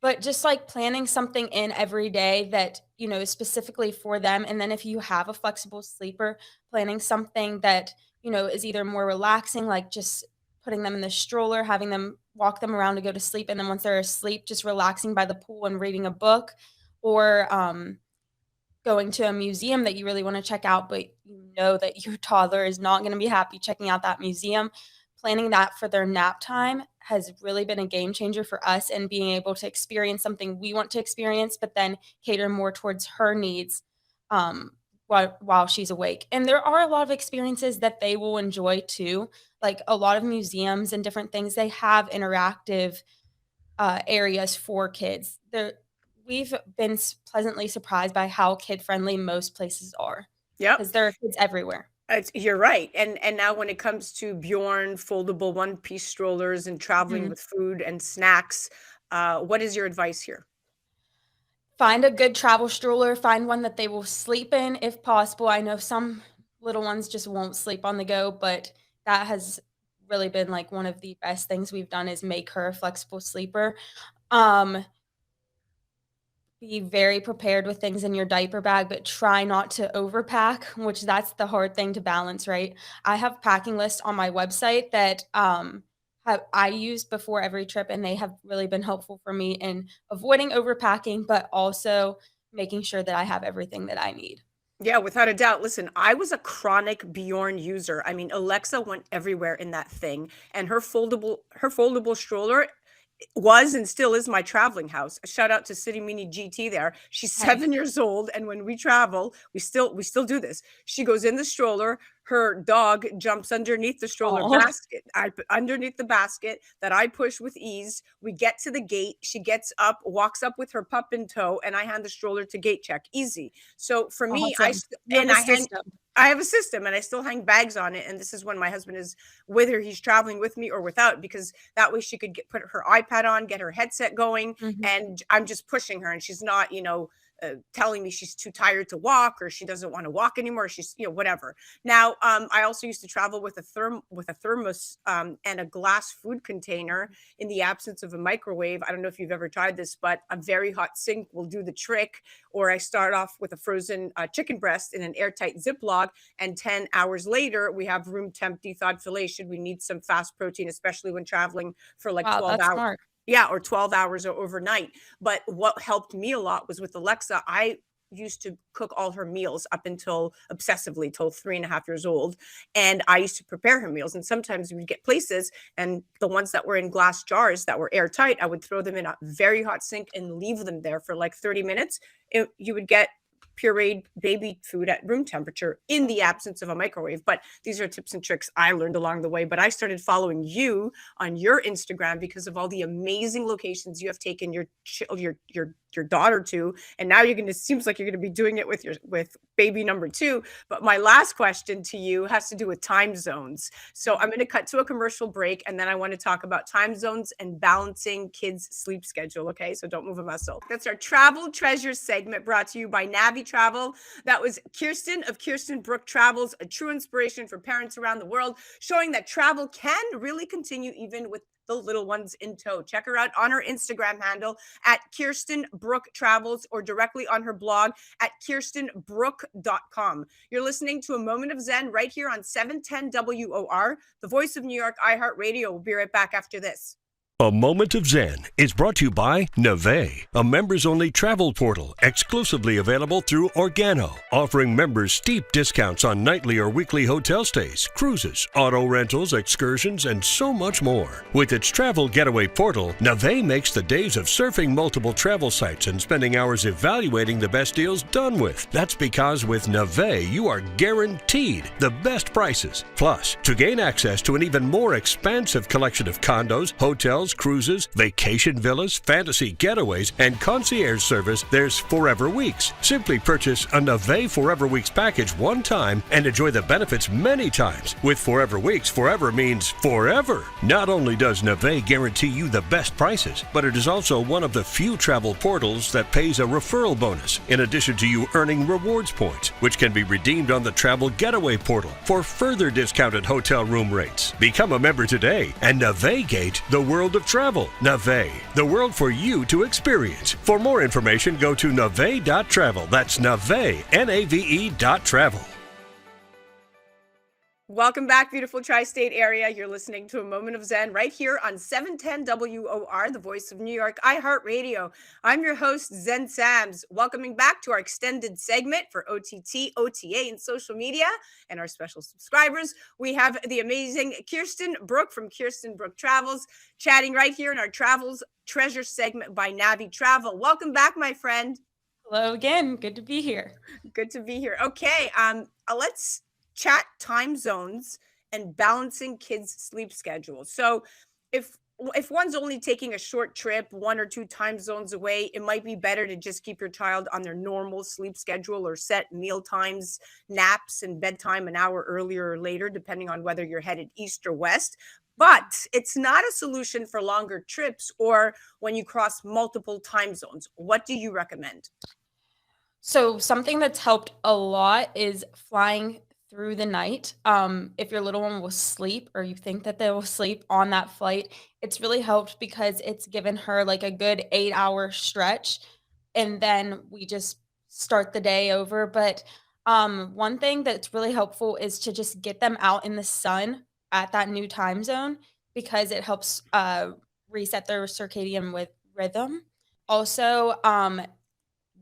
but just, like, planning something in every day that, is specifically for them, and then if you have a flexible sleeper, planning something that, is either more relaxing, like just putting them in the stroller, having them walk them around to go to sleep, and then once they're asleep, just relaxing by the pool and reading a book, or, going to a museum that you really wanna check out, but you know that your toddler is not gonna be happy checking out that museum. Planning that for their nap time has really been a game changer for us and being able to experience something we want to experience, but then cater more towards her needs, while she's awake. And there are a lot of experiences that they will enjoy too. Like, a lot of museums and different things, they have interactive areas for kids. We've been pleasantly surprised by how kid friendly most places are Yep. because there are kids everywhere. You're right. And now when it comes to Bjorn foldable one-piece strollers and traveling Mhm. with food and snacks, what is your advice here? Find a good travel stroller. Find one that they will sleep in if possible. I know some little ones just won't sleep on the go, but that has really been like one of the best things we've done is make her a flexible sleeper. Um, be very prepared with things in your diaper bag, but try not to overpack, which that's the hard thing to balance, right? I have packing lists on my website that I use before every trip, and they have really been helpful for me in avoiding overpacking, but also making sure that I have everything that I need. Yeah, without a doubt. Listen, I was a chronic Bjorn user. I mean, Alexa went everywhere in that thing, and her foldable stroller was and still is my traveling house. A shout out to City Mini GT there. She's Nice. 7 years old, and when we travel, we still do this. She goes in the stroller, her dog jumps underneath the stroller Oh, basket. I put underneath the basket that I push with ease. We get to the gate, she gets up, walks up with her pup in tow, and I hand the stroller to gate check. Easy. So for me, awesome. You have and a system. I have a system and I still hang bags on it. And this is when my husband is, whether he's traveling with me or without, because that way she could put her iPad on, get her headset going, Mhm. and I'm just pushing her, and she's not, telling me she's too tired to walk or she doesn't want to walk anymore. She's, whatever. Now, I also used to travel with a thermos and a glass food container in the absence of a microwave. I don't know if you've ever tried this, but a very hot sink will do the trick. Or I start off with a frozen chicken breast in an airtight Ziploc, and 10 hours later, we have room temp thawed filet should we need some fast protein, especially when traveling for like Wow, 12 that's hours. smart. Yeah, or 12 hours or overnight. But what helped me a lot was with Alexa. I used to cook all her meals up until obsessively till 3.5 years old. And I used to prepare her meals. And sometimes we'd get places, and the ones that were in glass jars that were airtight, I would throw them in a very hot sink and leave them there for like 30 minutes. You would get pureed baby food at room temperature in the absence of a microwave. But these are tips and tricks I learned along the way. But I started following you on your Instagram because of all the amazing locations you have taken your daughter to, and now you're going to, seems like you're going to be doing it with baby number 2. But my last question to you has to do with time zones. So I'm going to cut to a commercial break, and then I want to talk about time zones and balancing kids sleep schedule. Okay, so don't move a muscle. That's our travel treasures segment, brought to you by Navé Travel. That was Kiersten of Kiersten Brooke Travels, a true inspiration for parents around the world, showing that travel can really continue even with the little ones in tow. Check her out on her Instagram handle at Kiersten Brooke Travels, or directly on her blog at kierstenbrooke.com. You're listening to A Moment of Zen right here on 710 WOR, the voice of New York, iHeart Radio. We'll be right back after this. A Moment of Zen is brought to you by Navé, a members-only travel portal exclusively available through Organo, offering members steep discounts on nightly or weekly hotel stays, cruises, auto rentals, excursions, and so much more. With its travel getaway portal, Navé makes the days of surfing multiple travel sites and spending hours evaluating the best deals done with. That's because with Navé, you are guaranteed the best prices. Plus, to gain access to an even more expansive collection of condos, hotels, cruises, vacation villas, fantasy getaways, and concierge service, there's Forever Weeks. Simply purchase a Navé Forever Weeks package one time and enjoy the benefits many times. With Forever Weeks, forever means forever. Not only does Navé guarantee you the best prices, but it is also one of the few travel portals that pays a referral bonus, in addition to you earning rewards points, which can be redeemed on the Travel Getaway portal for further discounted hotel room rates. Become a member today and navigate the world of travel. Navé, the world for you to experience. For more information, go to nave.travel. That's Navé, Nave.travel. Welcome back, beautiful tri-state area. You're listening to A Moment of Zen right here on 710 WOR, the voice of New York, iHeart Radio. I'm your host, Zen Sams, welcoming back to our extended segment for OTT, OTA, and social media. And our special subscribers, we have the amazing Kiersten Brooke from Kiersten Brooke Travels, chatting right here in our Travels Treasure segment by Navé Travel. Welcome back, my friend. Hello again. Good to be here. Good to be here. Okay, let's chat time zones and balancing kids' sleep schedules. So if one's only taking a short trip, 1 or 2 time zones away, it might be better to just keep your child on their normal sleep schedule, or set meal times, naps, and bedtime an hour earlier or later, depending on whether you're headed east or west. But it's not a solution for longer trips or when you cross multiple time zones. What do you recommend? So something that's helped a lot is flying through the night. If your little one will sleep or you think that they will sleep on that flight, it's really helped because it's given her like a good 8-hour stretch. And then we just start the day over. But one thing that's really helpful is to just get them out in the sun at that new time zone because it helps reset their circadian with rhythm. Also,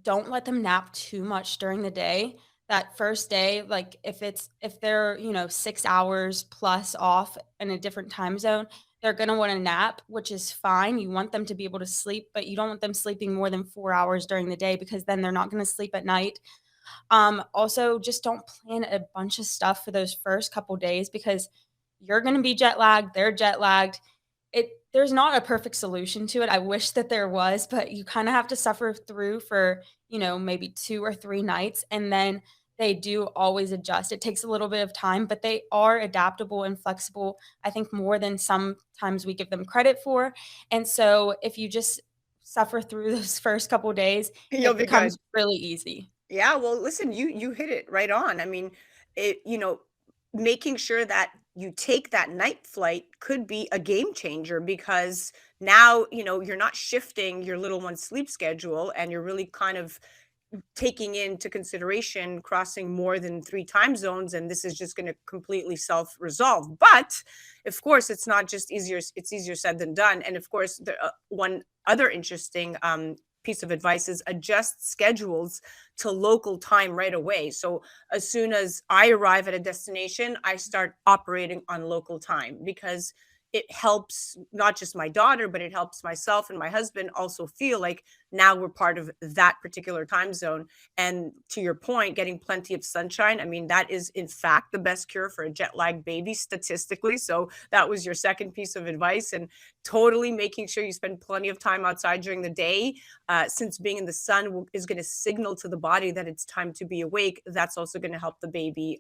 don't let them nap too much during the day. That first day, like if they're, 6 hours plus off in a different time zone, they're gonna want to nap, which is fine. You want them to be able to sleep, but you don't want them sleeping more than 4 hours during the day because then they're not gonna sleep at night. Also, just don't plan a bunch of stuff for those first couple days because you're going to be jet lagged, they're jet lagged. There's not a perfect solution to it. I wish that there was, but you kind of have to suffer through for, maybe 2 or 3 nights and then they do always adjust. It takes a little bit of time, but they are adaptable and flexible, I think more than sometimes we give them credit for. And so if you just suffer through those first couple days, You'll it be good. becomes really easy. Yeah, well, listen, you hit it right on. I mean, making sure that you take that night flight could be a game changer because now, you're not shifting your little one's sleep schedule and you're really kind of taking into consideration crossing more than 3 time zones, and this is just going to completely self-resolve. But of course, it's not just easier, it's easier said than done. And of course, the one other interesting piece of advice is adjust schedules to local time right away. So as soon as I arrive at a destination, I start operating on local time because it helps not just my daughter, but it helps myself and my husband also feel like now we're part of that particular time zone. And to your point, getting plenty of sunshine, I mean, that is in fact the best cure for a jet lagged baby statistically. So that was your second piece of advice. And totally making sure you spend plenty of time outside during the day, since being in the sun is going to signal to the body that it's time to be awake. That's also going to help the baby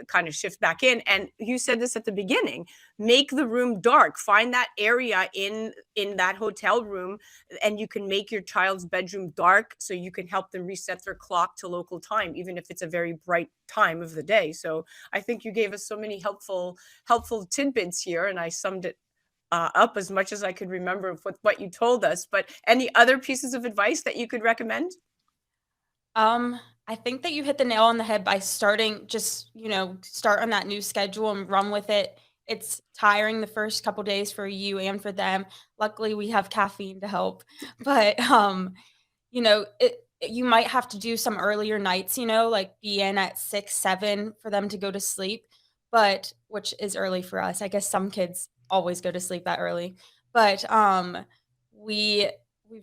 kind of shift back in. And you said this at the beginning, make the room dark, find that area in that hotel room, and you can make your child's bedroom dark so you can help them reset their clock to local time, even if it's a very bright time of the day. So I think you gave us so many helpful tidbits here, and I summed it up as much as I could remember with what you told us. But any other pieces of advice that you could recommend? I think that you hit the nail on the head by starting just, start on that new schedule and run with it. It's tiring the first couple days for you and for them. Luckily, we have caffeine to help. But you might have to do some earlier nights, like be in at 6, 7 for them to go to sleep, but which is early for us. I guess some kids always go to sleep that early. But we've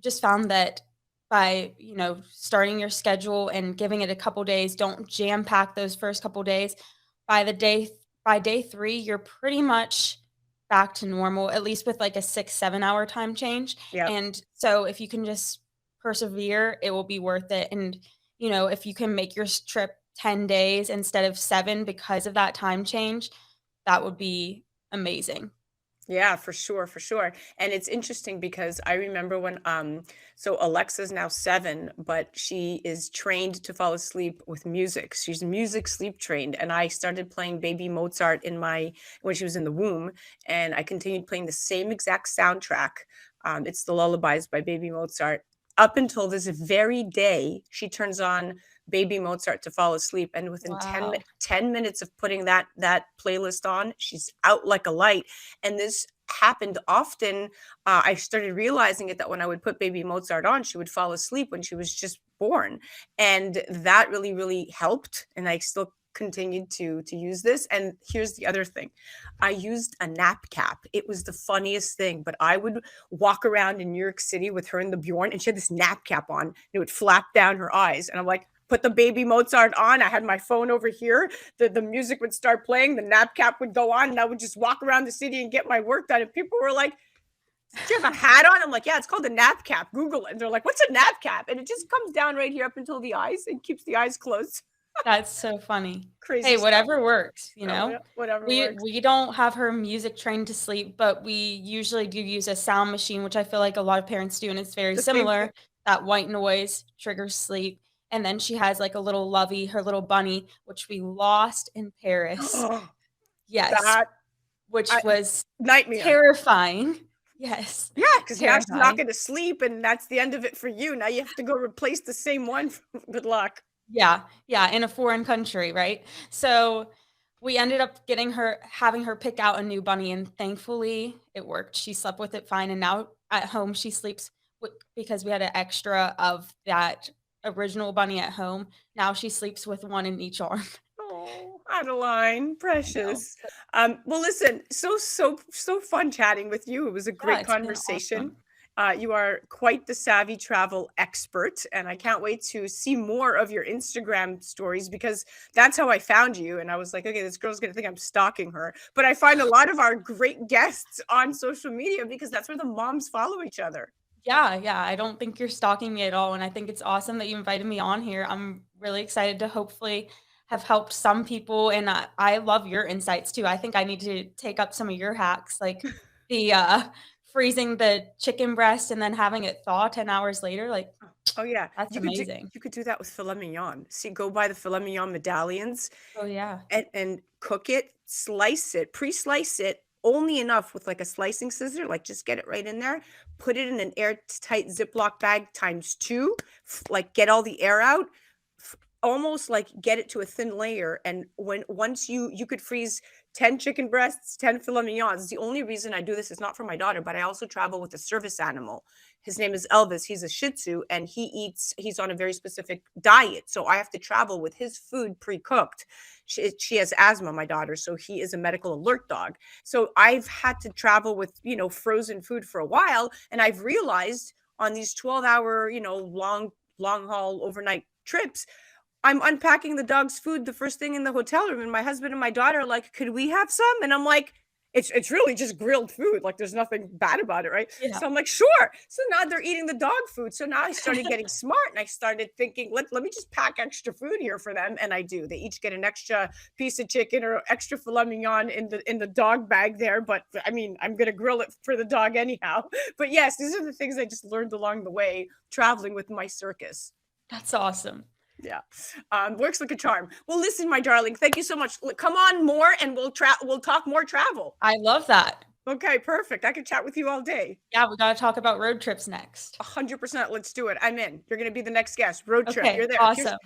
just found that by starting your schedule and giving it a couple days, don't jam pack those first couple days. By day 3 you're pretty much back to normal, at least with like a 6-7 hour time change. Yeah. And so if you can just persevere, it will be worth it. And if you can make your trip 10 days instead of 7 because of that time change, that would be amazing. Yeah, for sure, for sure. And it's interesting because I remember when so Alexa's now 7, but she is trained to fall asleep with music. She's music sleep trained. And I started playing baby Mozart when she was in the womb, and I continued playing the same exact soundtrack. It's the Lullabies by Baby Mozart. Up until this very day, she turns on Baby Mozart to fall asleep, and within Wow. 10 minutes of putting that playlist on, she's out like a light. And this happened often. I started realizing it that when I would put Baby Mozart on, she would fall asleep when she was just born, and that really, really helped. And I still continued to use this. And here's the other thing, I used a nap cap. It was the funniest thing, but I would walk around in New York City with her in the Bjorn, and she had this nap cap on. And it would flap down her eyes, and I'm like, put the Baby Mozart on. I had my phone over here. The music would start playing. The nap cap would go on, and I would just walk around the city and get my work done. And people were like, "Do you have a hat on?" I'm like, "Yeah, it's called a nap cap. Google it." And they're like, "What's a nap cap?" And it just comes down right here up until the eyes and keeps the eyes closed. That's so funny. Crazy Hey, stuff. whatever works, Whatever We works. we don't have her music trained to sleep, but we usually do use a sound machine, which I feel like a lot of parents do, and it's very The same thing. similar. That white noise triggers sleep, And then she has like a little lovey, her little bunny, which we lost in Paris. Yes, That which was nightmare. terrifying. Yes. Yeah, because now she's not Terrifying. going to sleep, and that's the end of it for you. Now you have to go replace the same one. Good luck. Yeah, yeah, in a foreign country, right? So we ended up having her pick out a new bunny, and thankfully it worked. She slept with it fine, and now at home she sleeps because we had an extra of that original bunny at home. Now she sleeps with one in each arm. Oh, Adeline, No, precious. Well, listen, so fun chatting with you. It was a great it's been conversation. awesome. You are quite the savvy travel expert, and I can't wait to see more of your Instagram stories, because that's how I found you. And I was like, okay, this girl's gonna think I'm stalking her. But I find a lot of our great guests on social media because that's where the moms follow each other. Yeah, yeah, I don't think you're stalking me at all, and I think it's awesome that you invited me on here. I'm really excited to hopefully have helped some people, and I love your insights too. I think I need to take up some of your hacks, like the freezing the chicken breast and then having it thaw 10 hours later. Like, Oh yeah, that's amazing. you could do that with filet mignon. See, go buy the filet mignon medallions Oh, yeah. and cook it, slice it, pre-slice it only enough with like a slicing scissor, like just get it right in there, put it in an airtight Ziploc bag times two, like get all the air out, almost like get it to a thin layer. And once you could freeze 10 chicken breasts, 10 filet mignons. The only reason I do this is not for my daughter, but I also travel with a service animal. His name is Elvis. He's a Shih Tzu, and he's on a very specific diet. So I have to travel with his food pre-cooked. She has asthma, my daughter, so he is a medical alert dog. So I've had to travel with, frozen food for a while. And I've realized on these 12-hour, long haul overnight trips, I'm unpacking the dog's food the first thing in the hotel room, and my husband and my daughter are like, "Could we have some?" And I'm like, "It's really just grilled food. Like, there's nothing bad about it, right?" Yeah. So I'm like, "Sure." So now they're eating the dog food. So now I started getting smart, and I started thinking, let me just pack extra food here for them, and I do. They each get an extra piece of chicken or extra filet mignon in the dog bag there. But I mean, I'm gonna grill it for the dog anyhow. But yes, these are the things I just learned along the way traveling with my circus. That's awesome. Yeah. Works like a charm. Well, listen, my darling, thank you so much. Come on more and we'll talk more travel. I love that. Okay, perfect. I could chat with you all day. Yeah, we gotta talk about road trips next. 100%. Let's do it. I'm in. You're going to be the next guest. Road trip. Okay, You're there. awesome.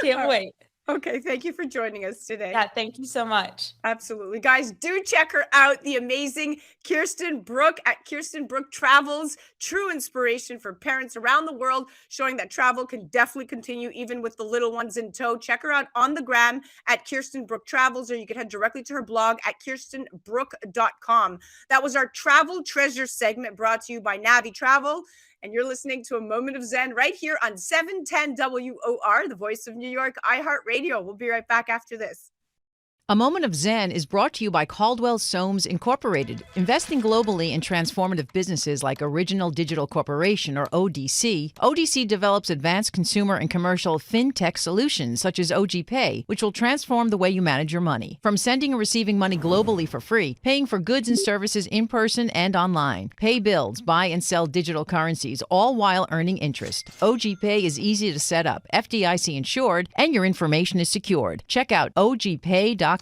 Can't wait. Okay, thank you for joining us today. Yeah, thank you so much. Absolutely. Guys, do check her out, the amazing Kiersten Brooke at Kiersten Brooke Travels. True inspiration for parents around the world, showing that travel can definitely continue even with the little ones in tow. Check her out on the gram at Kiersten Brooke Travels, or you can head directly to her blog at kierstenbrooke.com. That was our Travel Treasure segment brought to you by Navé Travel. And you're listening to A Moment of Zen right here on 710 WOR, the voice of New York, iHeart Radio. We'll be right back after this. A Moment of Zen is brought to you by Caldwell Soames Incorporated, investing globally in transformative businesses like Original Digital Corporation, or ODC. ODC develops advanced consumer and commercial fintech solutions such as OG Pay, which will transform the way you manage your money. From sending and receiving money globally for free, paying for goods and services in person and online, pay bills, buy and sell digital currencies, all while earning interest. OG Pay is easy to set up, FDIC insured, and your information is secured. Check out ogpay.com.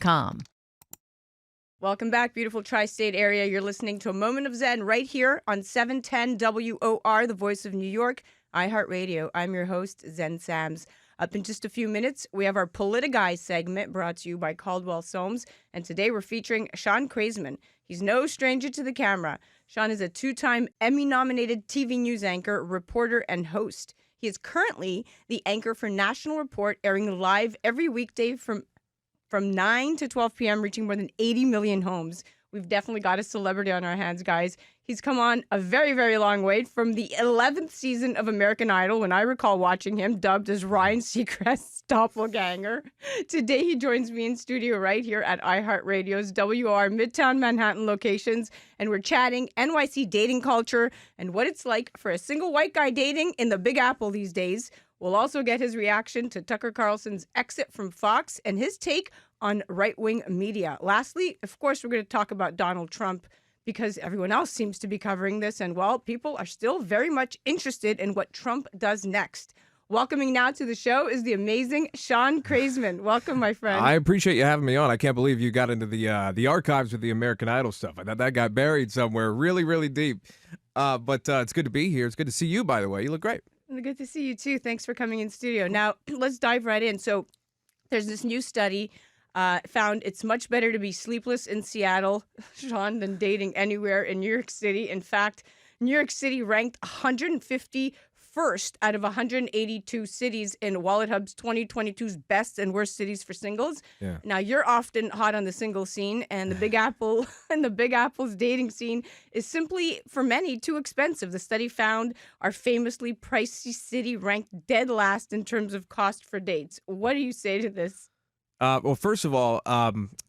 Welcome back, beautiful tri-state area. You're listening to A Moment of Zen right here on 710 WOR, the voice of New York, iHeart Radio. I'm your host, Zen Sams. Up in just a few minutes, we have our PoliticGuy segment brought to you by Caldwell Soames. And today we're featuring Shaun Kraisman. He's no stranger to the camera. Shaun is a two-time Emmy-nominated TV news anchor, reporter, and host. He is currently the anchor for National Report, airing live every weekday from 9 to 12 p.m., reaching more than 80 million homes. We've definitely got a celebrity on our hands, guys. He's come on a very, very long way from the 11th season of American Idol, when I recall watching him, dubbed as Ryan Seacrest's doppelganger. Today, he joins me in studio right here at iHeartRadio's WOR Midtown Manhattan locations, and we're chatting NYC dating culture and what it's like for a single white guy dating in the Big Apple these days. We'll also get his reaction to Tucker Carlson's exit from Fox and his take on right-wing media. Lastly, of course, we're going to talk about Donald Trump, because everyone else seems to be covering this. And, well, people are still very much interested in what Trump does next. Welcoming now to the show is the amazing Shaun Kraisman. Welcome, my friend. I appreciate you having me on. I can't believe you got into the archives with the American Idol stuff. I thought that got buried somewhere really, really deep. But it's good to be here. It's good to see you, by the way. You look great. Good to see you, too. Thanks for coming in studio. Now, let's dive right in. So there's this new study found it's much better to be sleepless in Seattle, Shaun, than dating anywhere in New York City. In fact, New York City ranked 151st out of 182 cities in Wallet Hub's 2022's best and worst cities for singles. Yeah. Now, you're often hot on the single scene, and the Big Apple and the Big Apple's dating scene is simply, for many, too expensive. The study found our famously pricey city ranked dead last in terms of cost for dates. What do you say to this? Well, first of all,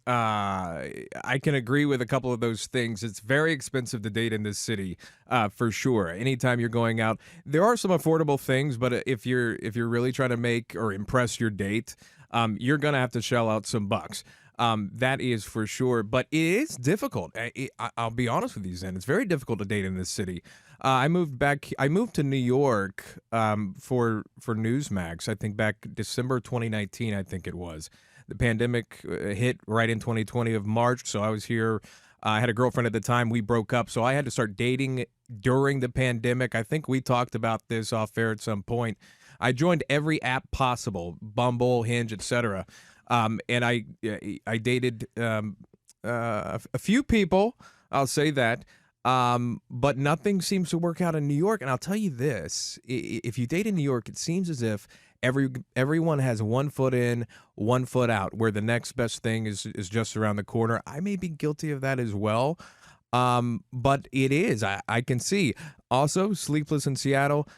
I can agree with a couple of those things. It's very expensive to date in this city, for sure. Anytime you're going out, there are some affordable things, but if you're really trying to make or impress your date, you're gonna have to shell out some bucks. That is for sure. But it is difficult. I'll be honest with you, Zen. It's very difficult to date in this city. I moved to New York for Newsmax. I think back December 2019. I think it was. The pandemic hit right in 2020 of March, so I was here. I had a girlfriend at the time. We broke up, so I had to start dating during the pandemic. I think we talked about this off air at some point. I joined every app possible, Bumble, Hinge, etc. And I dated a few people, I'll say that, but nothing seems to work out in New York. And I'll tell you this, if you date in New York, it seems as if everyone has 1 foot in, 1 foot out, where the next best thing is just around the corner. I may be guilty of that as well, but it is. I can see. Also, Sleepless in Seattle,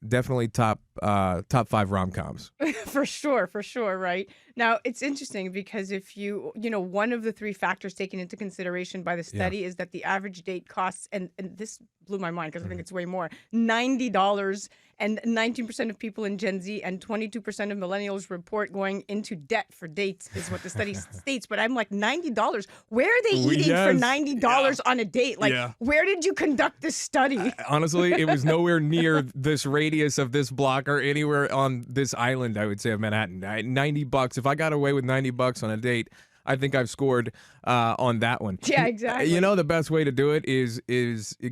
definitely top 5 rom-coms. For sure, right? Now, it's interesting because if one of the 3 factors taken into consideration by the study is that the average date costs, and this blew my mind because I think it's way more, $90, and 19% of people in Gen Z and 22% of millennials report going into debt for dates is what the study states. But I'm like, $90? Where are they eating for $90 on a date? Like, where did you conduct this study? Honestly, it was nowhere near this radius of this block or anywhere on this island, I would say, of Manhattan. $90. If I got away with $90 on a date, I think I've scored on that one. Yeah, exactly. You know, the best way to do it is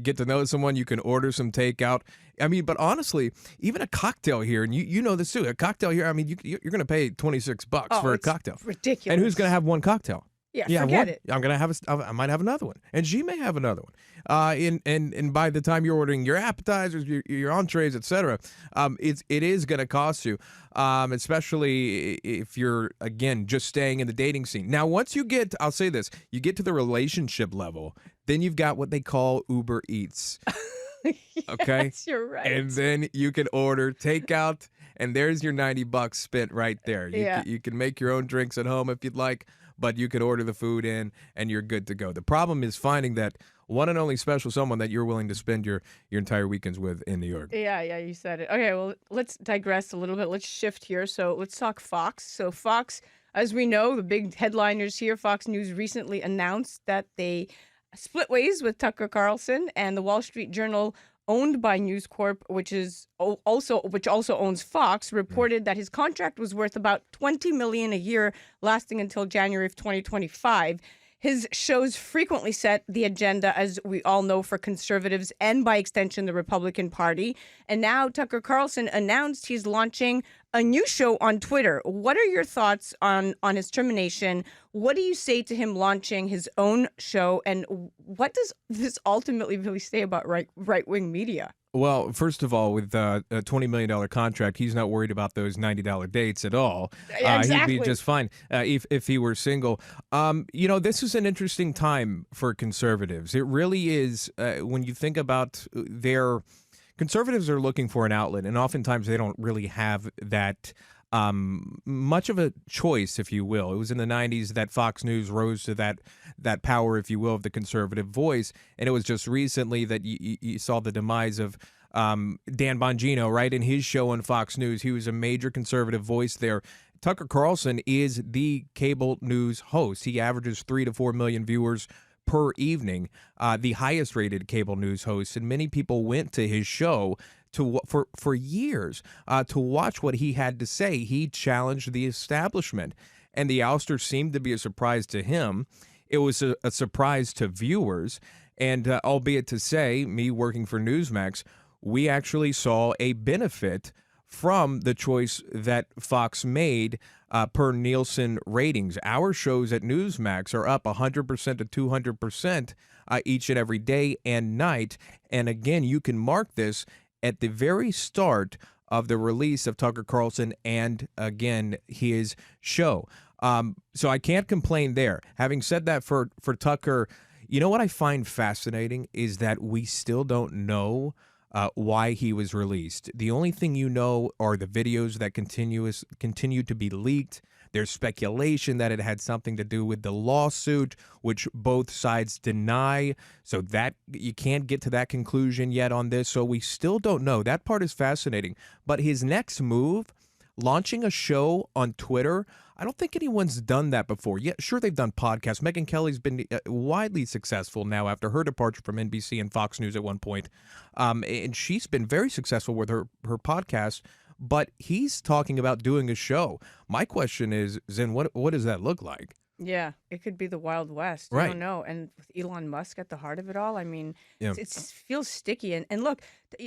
get to know someone. You can order some takeout. I mean, but honestly, even a cocktail here, and you know this too, a cocktail here, I mean, you're going to pay $26 for a cocktail. Ridiculous. And who's going to have one cocktail? Yeah, forget it. I'm gonna have I might have another one, and she may have another one. And by the time you're ordering your appetizers, your entrees, etc., it is gonna cost you, especially if you're again just staying in the dating scene. Now, once you get, I'll say this, you get to the relationship level, then you've got what they call Uber Eats. Okay, yes, you're right. And then you can order takeout, and there's your $90 spent right there. You can make your own drinks at home if you'd like, but you can order the food in and you're good to go. The problem is finding that one and only special someone that you're willing to spend your entire weekends with in New York. Yeah, you said it. Okay, well, let's digress a little bit. Let's shift here. So let's talk Fox. So Fox, as we know, the big headliners here, Fox News recently announced that they split ways with Tucker Carlson, and the Wall Street Journal, owned by News Corp, which also owns Fox, reported that his contract was worth about $20 million a year, lasting until January of 2025. His shows frequently set the agenda, as we all know, for conservatives and, by extension, the Republican Party. And now Tucker Carlson announced he's launching a new show on Twitter. What are your thoughts on his termination? What do you say to him launching his own show? And what does this ultimately really say about right-wing media? Well, first of all, with a $20 million contract, he's not worried about those $90 dates at all. Exactly. He'd be just fine if he were single. This is an interesting time for conservatives. It really is. When you think about conservatives are looking for an outlet, and oftentimes they don't really have that much of a choice, if you will. It was in the 90s that Fox News rose to that power, if you will, of the conservative voice. And it was just recently that you saw the demise of Dan Bongino, right, in his show on Fox News. He was a major conservative voice there. Tucker Carlson is the cable news host. He averages 3 to 4 million viewers per evening, the highest rated cable news host. And many people went to his show for years to watch what he had to say. He challenged the establishment, and the ouster seemed to be a surprise to him. It was a surprise to viewers, and albeit to say, me working for Newsmax, we actually saw a benefit from the choice that Fox made per Nielsen ratings. Our shows at Newsmax are up 100% to 200% each and every day and night. And again, you can mark this at the very start of the release of Tucker Carlson and, again, his show. So I can't complain there. Having said that, for Tucker, you know what I find fascinating is that we still don't know why he was released. The only thing you know are the videos that continue to be leaked. There's speculation that it had something to do with the lawsuit, which both sides deny. So that you can't get to that conclusion yet on this. So we still don't know. That part is fascinating. But his next move, launching a show on Twitter, I don't think anyone's done that before. Yeah, sure, they've done podcasts. Megyn Kelly's been widely successful now after her departure from NBC and Fox News at one point. And she's been very successful with her podcast. But he's talking about doing a show. My question is, Zen, what does that look like? Yeah, it could be the Wild West. Right. I don't know. And with Elon Musk at the heart of it all, I mean, Yeah. it feels sticky. And look,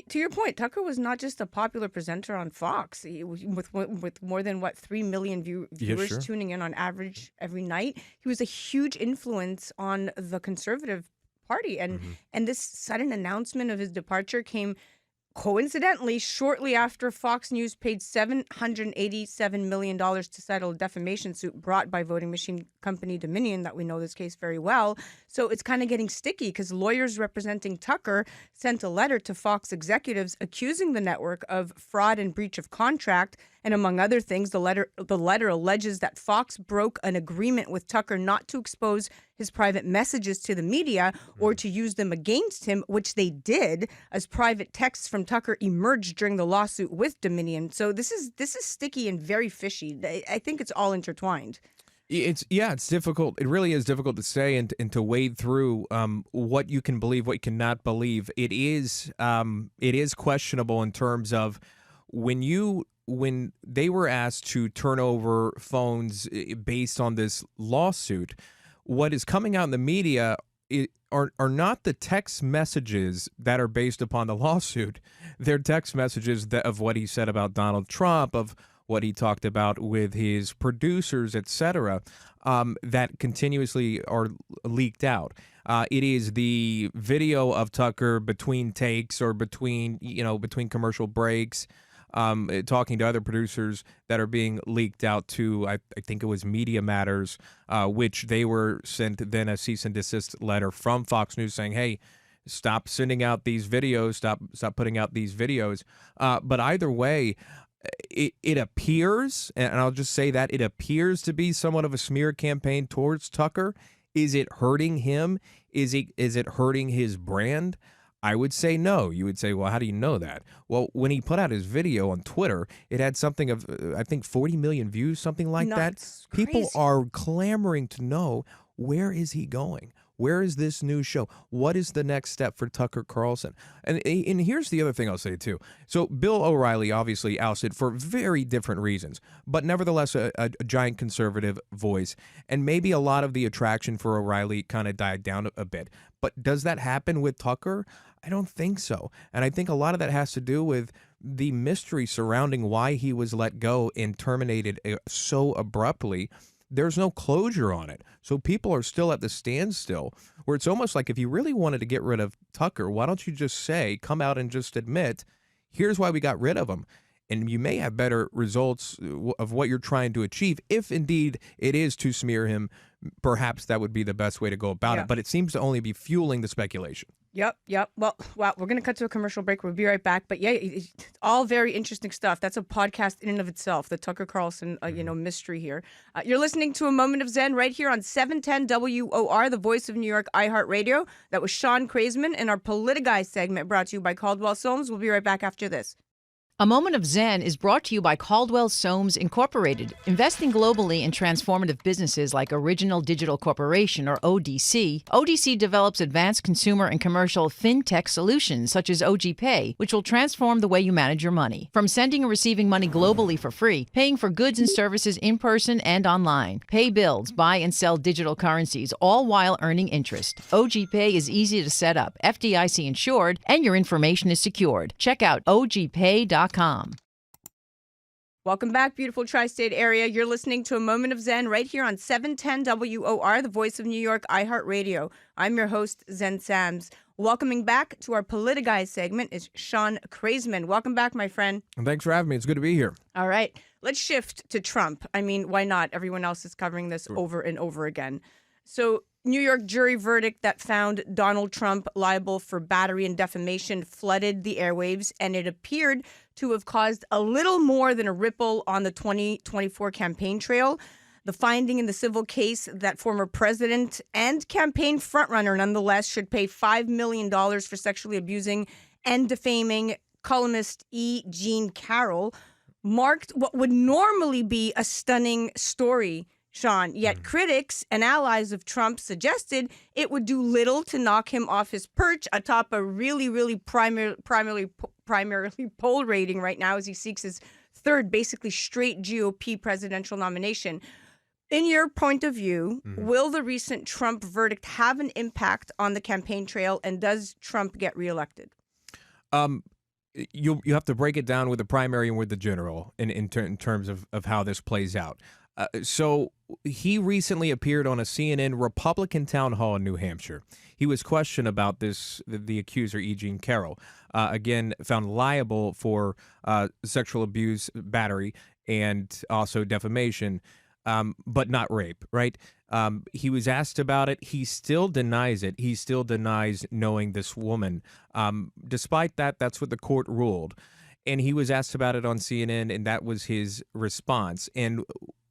to your point, Tucker was not just a popular presenter on Fox. With more than, 3 million viewers sure. tuning in on average every night. He was a huge influence on the conservative party. And this sudden announcement of his departure came coincidentally shortly after Fox News paid $787 million to settle a defamation suit brought by voting machine company Dominion, that we know this case very well. So it's kind of getting sticky because lawyers representing Tucker sent a letter to Fox executives accusing the network of fraud and breach of contract. And among other things, the letter alleges that Fox broke an agreement with Tucker not to expose his private messages to the media or to use them against him, which they did, as private texts from Tucker emerged during the lawsuit with Dominion. So this is sticky and very fishy. I think it's all intertwined. It's difficult. It really is difficult to say and to wade through what you can believe, what you cannot believe. It is questionable in terms of when they were asked to turn over phones based on this lawsuit. What is coming out in the media are not the text messages that are based upon the lawsuit. They're text messages of what he said about Donald Trump, of what he talked about with his producers, etc., that continuously are leaked out. It is the video of Tucker between takes or between commercial breaks, talking to other producers that are being leaked out to, I think it was Media Matters, which they were sent then a cease and desist letter from Fox News saying, hey, stop sending out these videos, stop putting out these videos. But either way, it appears, and I'll just say that, it appears to be somewhat of a smear campaign towards Tucker. Is it hurting him? Is it hurting his brand? I would say no. You would say, well, how do you know that? Well, when he put out his video on Twitter, it had something of, I think, 40 million views, something like that. People crazy. are clamoring to know, where is he going? Where is this new show? What is the next step for Tucker Carlson? And here's the other thing I'll say, too. So Bill O'Reilly obviously ousted for very different reasons, but nevertheless a giant conservative voice. And maybe a lot of the attraction for O'Reilly kind of died down a bit. But does that happen with Tucker? I don't think so. And I think a lot of that has to do with the mystery surrounding why he was let go and terminated so abruptly. There's no closure on it. So people are still at the standstill, where it's almost like if you really wanted to get rid of Tucker, why don't you just come out and just admit, here's why we got rid of him. And you may have better results of what you're trying to achieve. If indeed it is to smear him, perhaps that would be the best way to go about it. But it seems to only be fueling the speculation. Yep. Well, wow, we're going to cut to a commercial break. We'll be right back. But yeah, it's all very interesting stuff. That's a podcast in and of itself, the Tucker Carlson, mystery here. You're listening to A Moment of Zen right here on 710 WOR, the voice of New York, iHeart Radio. That was Shaun Kraisman in our PoliticGuy segment brought to you by Caldwell Soames. We'll be right back after this. A Moment of Zen is brought to you by Caldwell Soames Incorporated, investing globally in transformative businesses like Original Digital Corporation, or ODC. ODC develops advanced consumer and commercial fintech solutions such as OG Pay, which will transform the way you manage your money. From sending and receiving money globally for free, paying for goods and services in person and online, pay bills, buy and sell digital currencies, all while earning interest. OG Pay is easy to set up, FDIC insured, and your information is secured. Check out ogpay.com. Welcome back, beautiful tri-state area. You're listening to A Moment of Zen right here on 710 WOR, the voice of New York, iHeart Radio. I'm your host, Zen Sams. Welcoming back to our PoliticGuy segment is Shaun Kraisman. Welcome back, my friend. And thanks for having me. It's good to be here. All right. Let's shift to Trump. I mean, why not? Everyone else is covering this over and over again. So, New York jury verdict that found Donald Trump liable for battery and defamation flooded the airwaves, and it appeared to have caused a little more than a ripple on the 2024 campaign trail. The finding in the civil case that former president and campaign frontrunner nonetheless should pay $5 million for sexually abusing and defaming columnist E. Jean Carroll marked what would normally be a stunning story, Shaun. Yet critics and allies of Trump suggested it would do little to knock him off his perch atop a really primarily poll rating right now as he seeks his third, basically straight GOP presidential nomination. In your point of view, will the recent Trump verdict have an impact on the campaign trail, and does Trump get reelected? You have to break it down with the primary and with the general in terms of how this plays out. So he recently appeared on a CNN Republican town hall in New Hampshire. He was questioned about this, the accuser, E. Jean Carroll, again, found liable for sexual abuse, battery, and also defamation, but not rape, right? He was asked about it. He still denies it. He still denies knowing this woman. Despite that, that's what the court ruled. And he was asked about it on CNN, and that was his response. And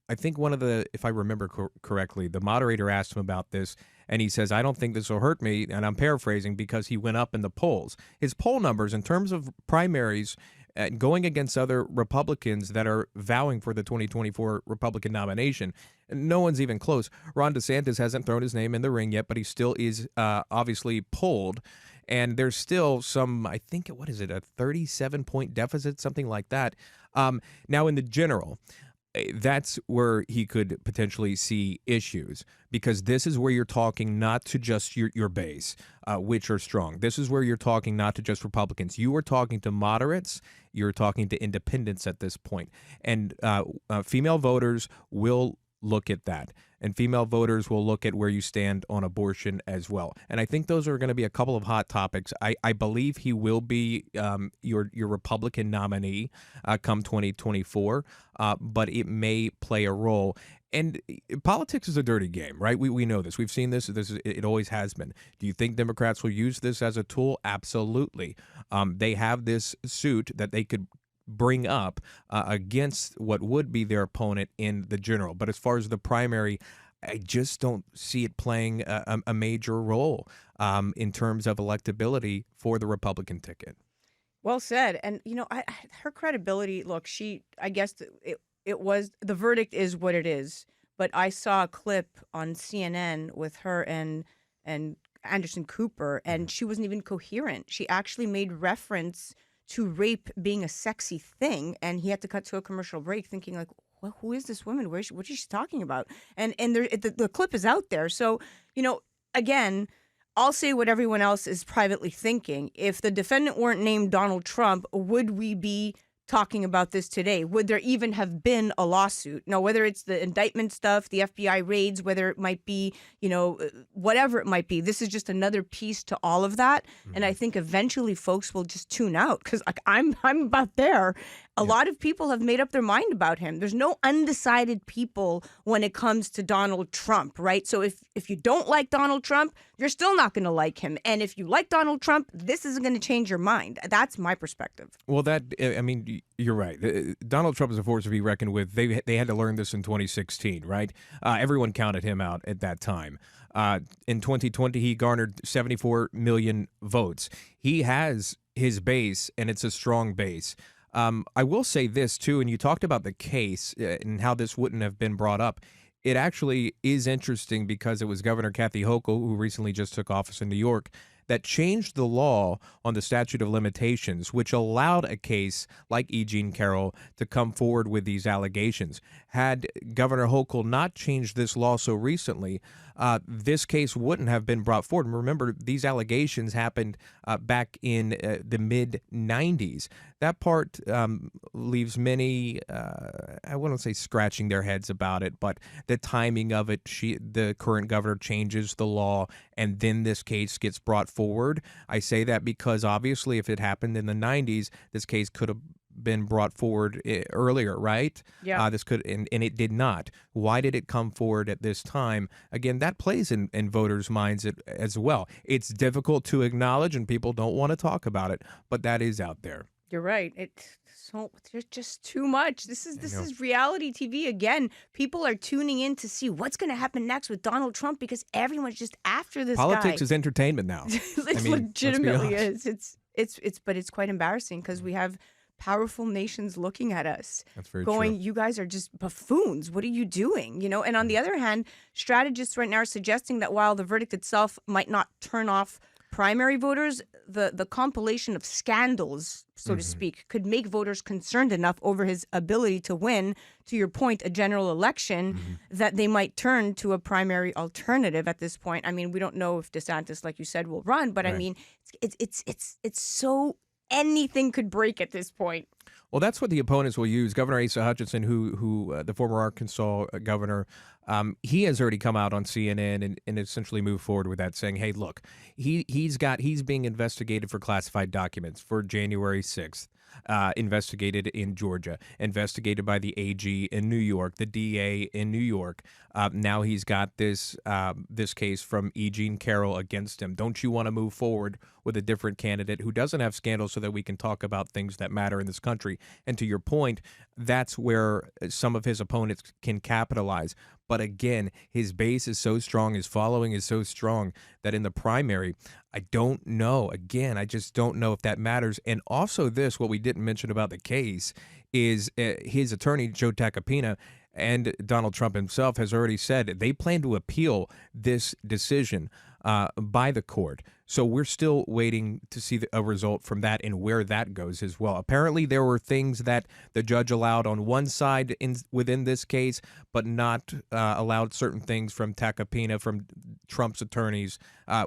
I think one of the, if I remember correctly, the moderator asked him about this, and he says, I don't think this will hurt me, and I'm paraphrasing, because he went up in the polls. His poll numbers in terms of primaries going against other Republicans that are vowing for the 2024 Republican nomination, no one's even close. Ron DeSantis hasn't thrown his name in the ring yet, but he still is obviously polled. And there's still some, I think, what is it, a 37-point deficit, something like that. Now, in the general, that's where he could potentially see issues, because this is where you're talking not to just your base, which are strong. This is where you're talking not to just Republicans. You are talking to moderates. You're talking to independents at this point. And female voters will look at that. And female voters will look at where you stand on abortion as well. And I think those are going to be a couple of hot topics. I believe he will be your Republican nominee come 2024, but it may play a role. And politics is a dirty game, right? We know this. We've seen this. It always has been. Do you think Democrats will use this as a tool? Absolutely. They have this suit that they could bring up against what would be their opponent in the general. But as far as the primary, I just don't see it playing a major role in terms of electability for the Republican ticket. Well said. And, you know, her credibility, look, I guess it was, the verdict is what it is. But I saw a clip on CNN with her and Anderson Cooper, and she wasn't even coherent. She actually made reference to rape being a sexy thing, and he had to cut to a commercial break thinking, like, well, who is this woman? What is she talking about? And the clip is out there. So, you know, again, I'll say what everyone else is privately thinking. If the defendant weren't named Donald Trump, would we be talking about this today? Would there even have been a lawsuit? No, whether it's the indictment stuff, the FBI raids, whether it might be, you know, whatever it might be, this is just another piece to all of that. And I think eventually folks will just tune out, because like I'm about there. A lot of people have made up their mind about him. There's no undecided people when it comes to Donald Trump, right? So if you don't like Donald Trump, you're still not going to like him. And if you like Donald Trump, this isn't going to change your mind. That's my perspective. Well, I mean, you're right. Donald Trump is a force to be reckoned with. They had to learn this in 2016, right? Everyone counted him out at that time. In 2020, he garnered 74 million votes. He has his base, and it's a strong base. I will say this, too, and you talked about the case and how this wouldn't have been brought up. It actually is interesting because it was Governor Kathy Hochul, who recently just took office in New York, that changed the law on the statute of limitations, which allowed a case like E. Jean Carroll to come forward with these allegations. Had Governor Hochul not changed this law so recently, this case wouldn't have been brought forward. And remember, these allegations happened back in the mid-'90s. That part leaves many, I wouldn't say scratching their heads about it, but the timing of it, the current governor changes the law, and then this case gets brought forward. I say that because obviously if it happened in the 90s, this case could have been brought forward earlier, right? Yeah. This could, and it did not. Why did it come forward at this time? Again, that plays in voters' minds as well. It's difficult to acknowledge, and people don't want to talk about it, but that is out there. You're right. There's just too much. This is reality TV again. People are tuning in to see what's going to happen next with Donald Trump because everyone's just after this Politics guy. is entertainment now. It legitimately is. But it's quite embarrassing because we have powerful nations looking at us. That's very going, true. you guys are just buffoons. What are you doing? And on the other hand, strategists right now are suggesting that while the verdict itself might not turn off primary voters, the compilation of scandals, so to speak, could make voters concerned enough over his ability to win, to your point, a general election, that they might turn to a primary alternative at this point. I mean, we don't know if DeSantis, like you said, will run, but Right. I mean, it's so anything could break at this point. Well, that's what the opponents will use. Governor Asa Hutchinson, who the former Arkansas governor, he has already come out on CNN and essentially moved forward with that, saying, "Hey, look, he's being investigated for classified documents for January 6th." Investigated in Georgia, investigated by the AG in New York, the DA in New York. Now he's got this case from E. Jean Carroll against him. Don't you want to move forward with a different candidate who doesn't have scandals so that we can talk about things that matter in this country? And to your point, that's where some of his opponents can capitalize. But again, his base is so strong, his following is so strong that in the primary, I don't know. Again, I just don't know if that matters. And also what we didn't mention about the case is his attorney, Joe Tacopina, and Donald Trump himself has already said they plan to appeal this decision by the court. So we're still waiting to see a result from that and where that goes as well. Apparently, there were things that the judge allowed on one side within this case, but not allowed certain things from Tacopina, from Trump's attorneys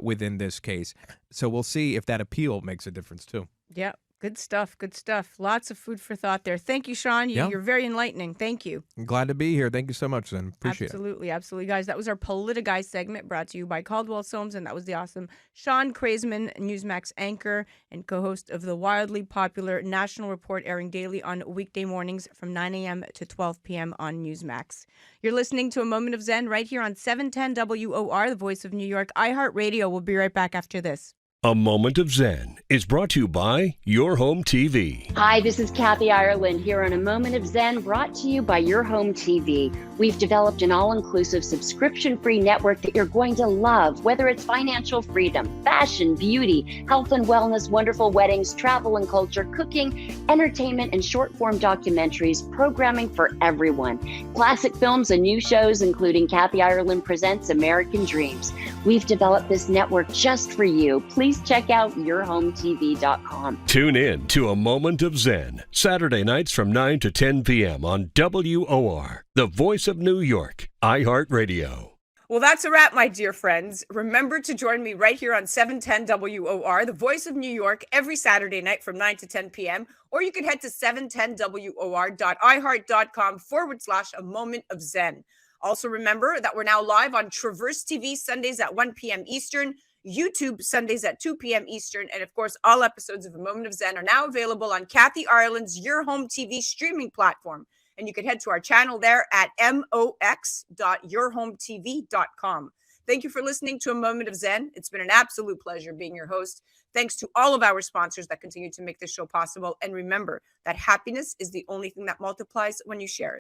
within this case. So we'll see if that appeal makes a difference too. Yeah, good stuff. Good stuff. Lots of food for thought there. Thank you, Shaun. You're very enlightening. Thank you. I'm glad to be here. Thank you so much, Zen. Appreciate Absolutely, absolutely. Guys, that was our PoliticGuy segment brought to you by Caldwell Soames, and that was the awesome Shaun Kraisman, Newsmax anchor and co-host of the wildly popular National Report, airing daily on weekday mornings from 9 a.m. to 12 p.m. on Newsmax. You're listening to A Moment of Zen right here on 710 WOR, the voice of New York, iHeart Radio. We'll be right back after this. A Moment of Zen is brought to you by Your Home TV. Hi, this is Kathy Ireland here on A Moment of Zen, brought to you by Your Home TV. We've developed an all-inclusive subscription-free network that you're going to love, whether it's financial freedom, fashion, beauty, health and wellness, wonderful weddings, travel and culture, cooking, entertainment, and short-form documentaries, programming for everyone. Classic films and new shows, including Kathy Ireland Presents American Dreams. We've developed this network just for you. Please check out yourhometv.com. Tune in to A Moment of Zen, Saturday nights from 9 to 10 p.m. on WOR, the voice of New York, iHeart Radio. Well, that's a wrap, my dear friends. Remember to join me right here on 710 WOR, the voice of New York, every Saturday night from 9 to 10 p.m. Or you can head to 710WOR.iHeart.com/A Moment of Zen. Also remember that we're now live on Traverse TV Sundays at 1 p.m. Eastern, YouTube Sundays at 2 p.m. Eastern, and of course, all episodes of A Moment of Zen are now available on Kathy Ireland's Your Home TV streaming platform. And you can head to our channel there at mox.yourhometv.com. Thank you for listening to A Moment of Zen. It's been an absolute pleasure being your host. Thanks to all of our sponsors that continue to make this show possible. And remember that happiness is the only thing that multiplies when you share it.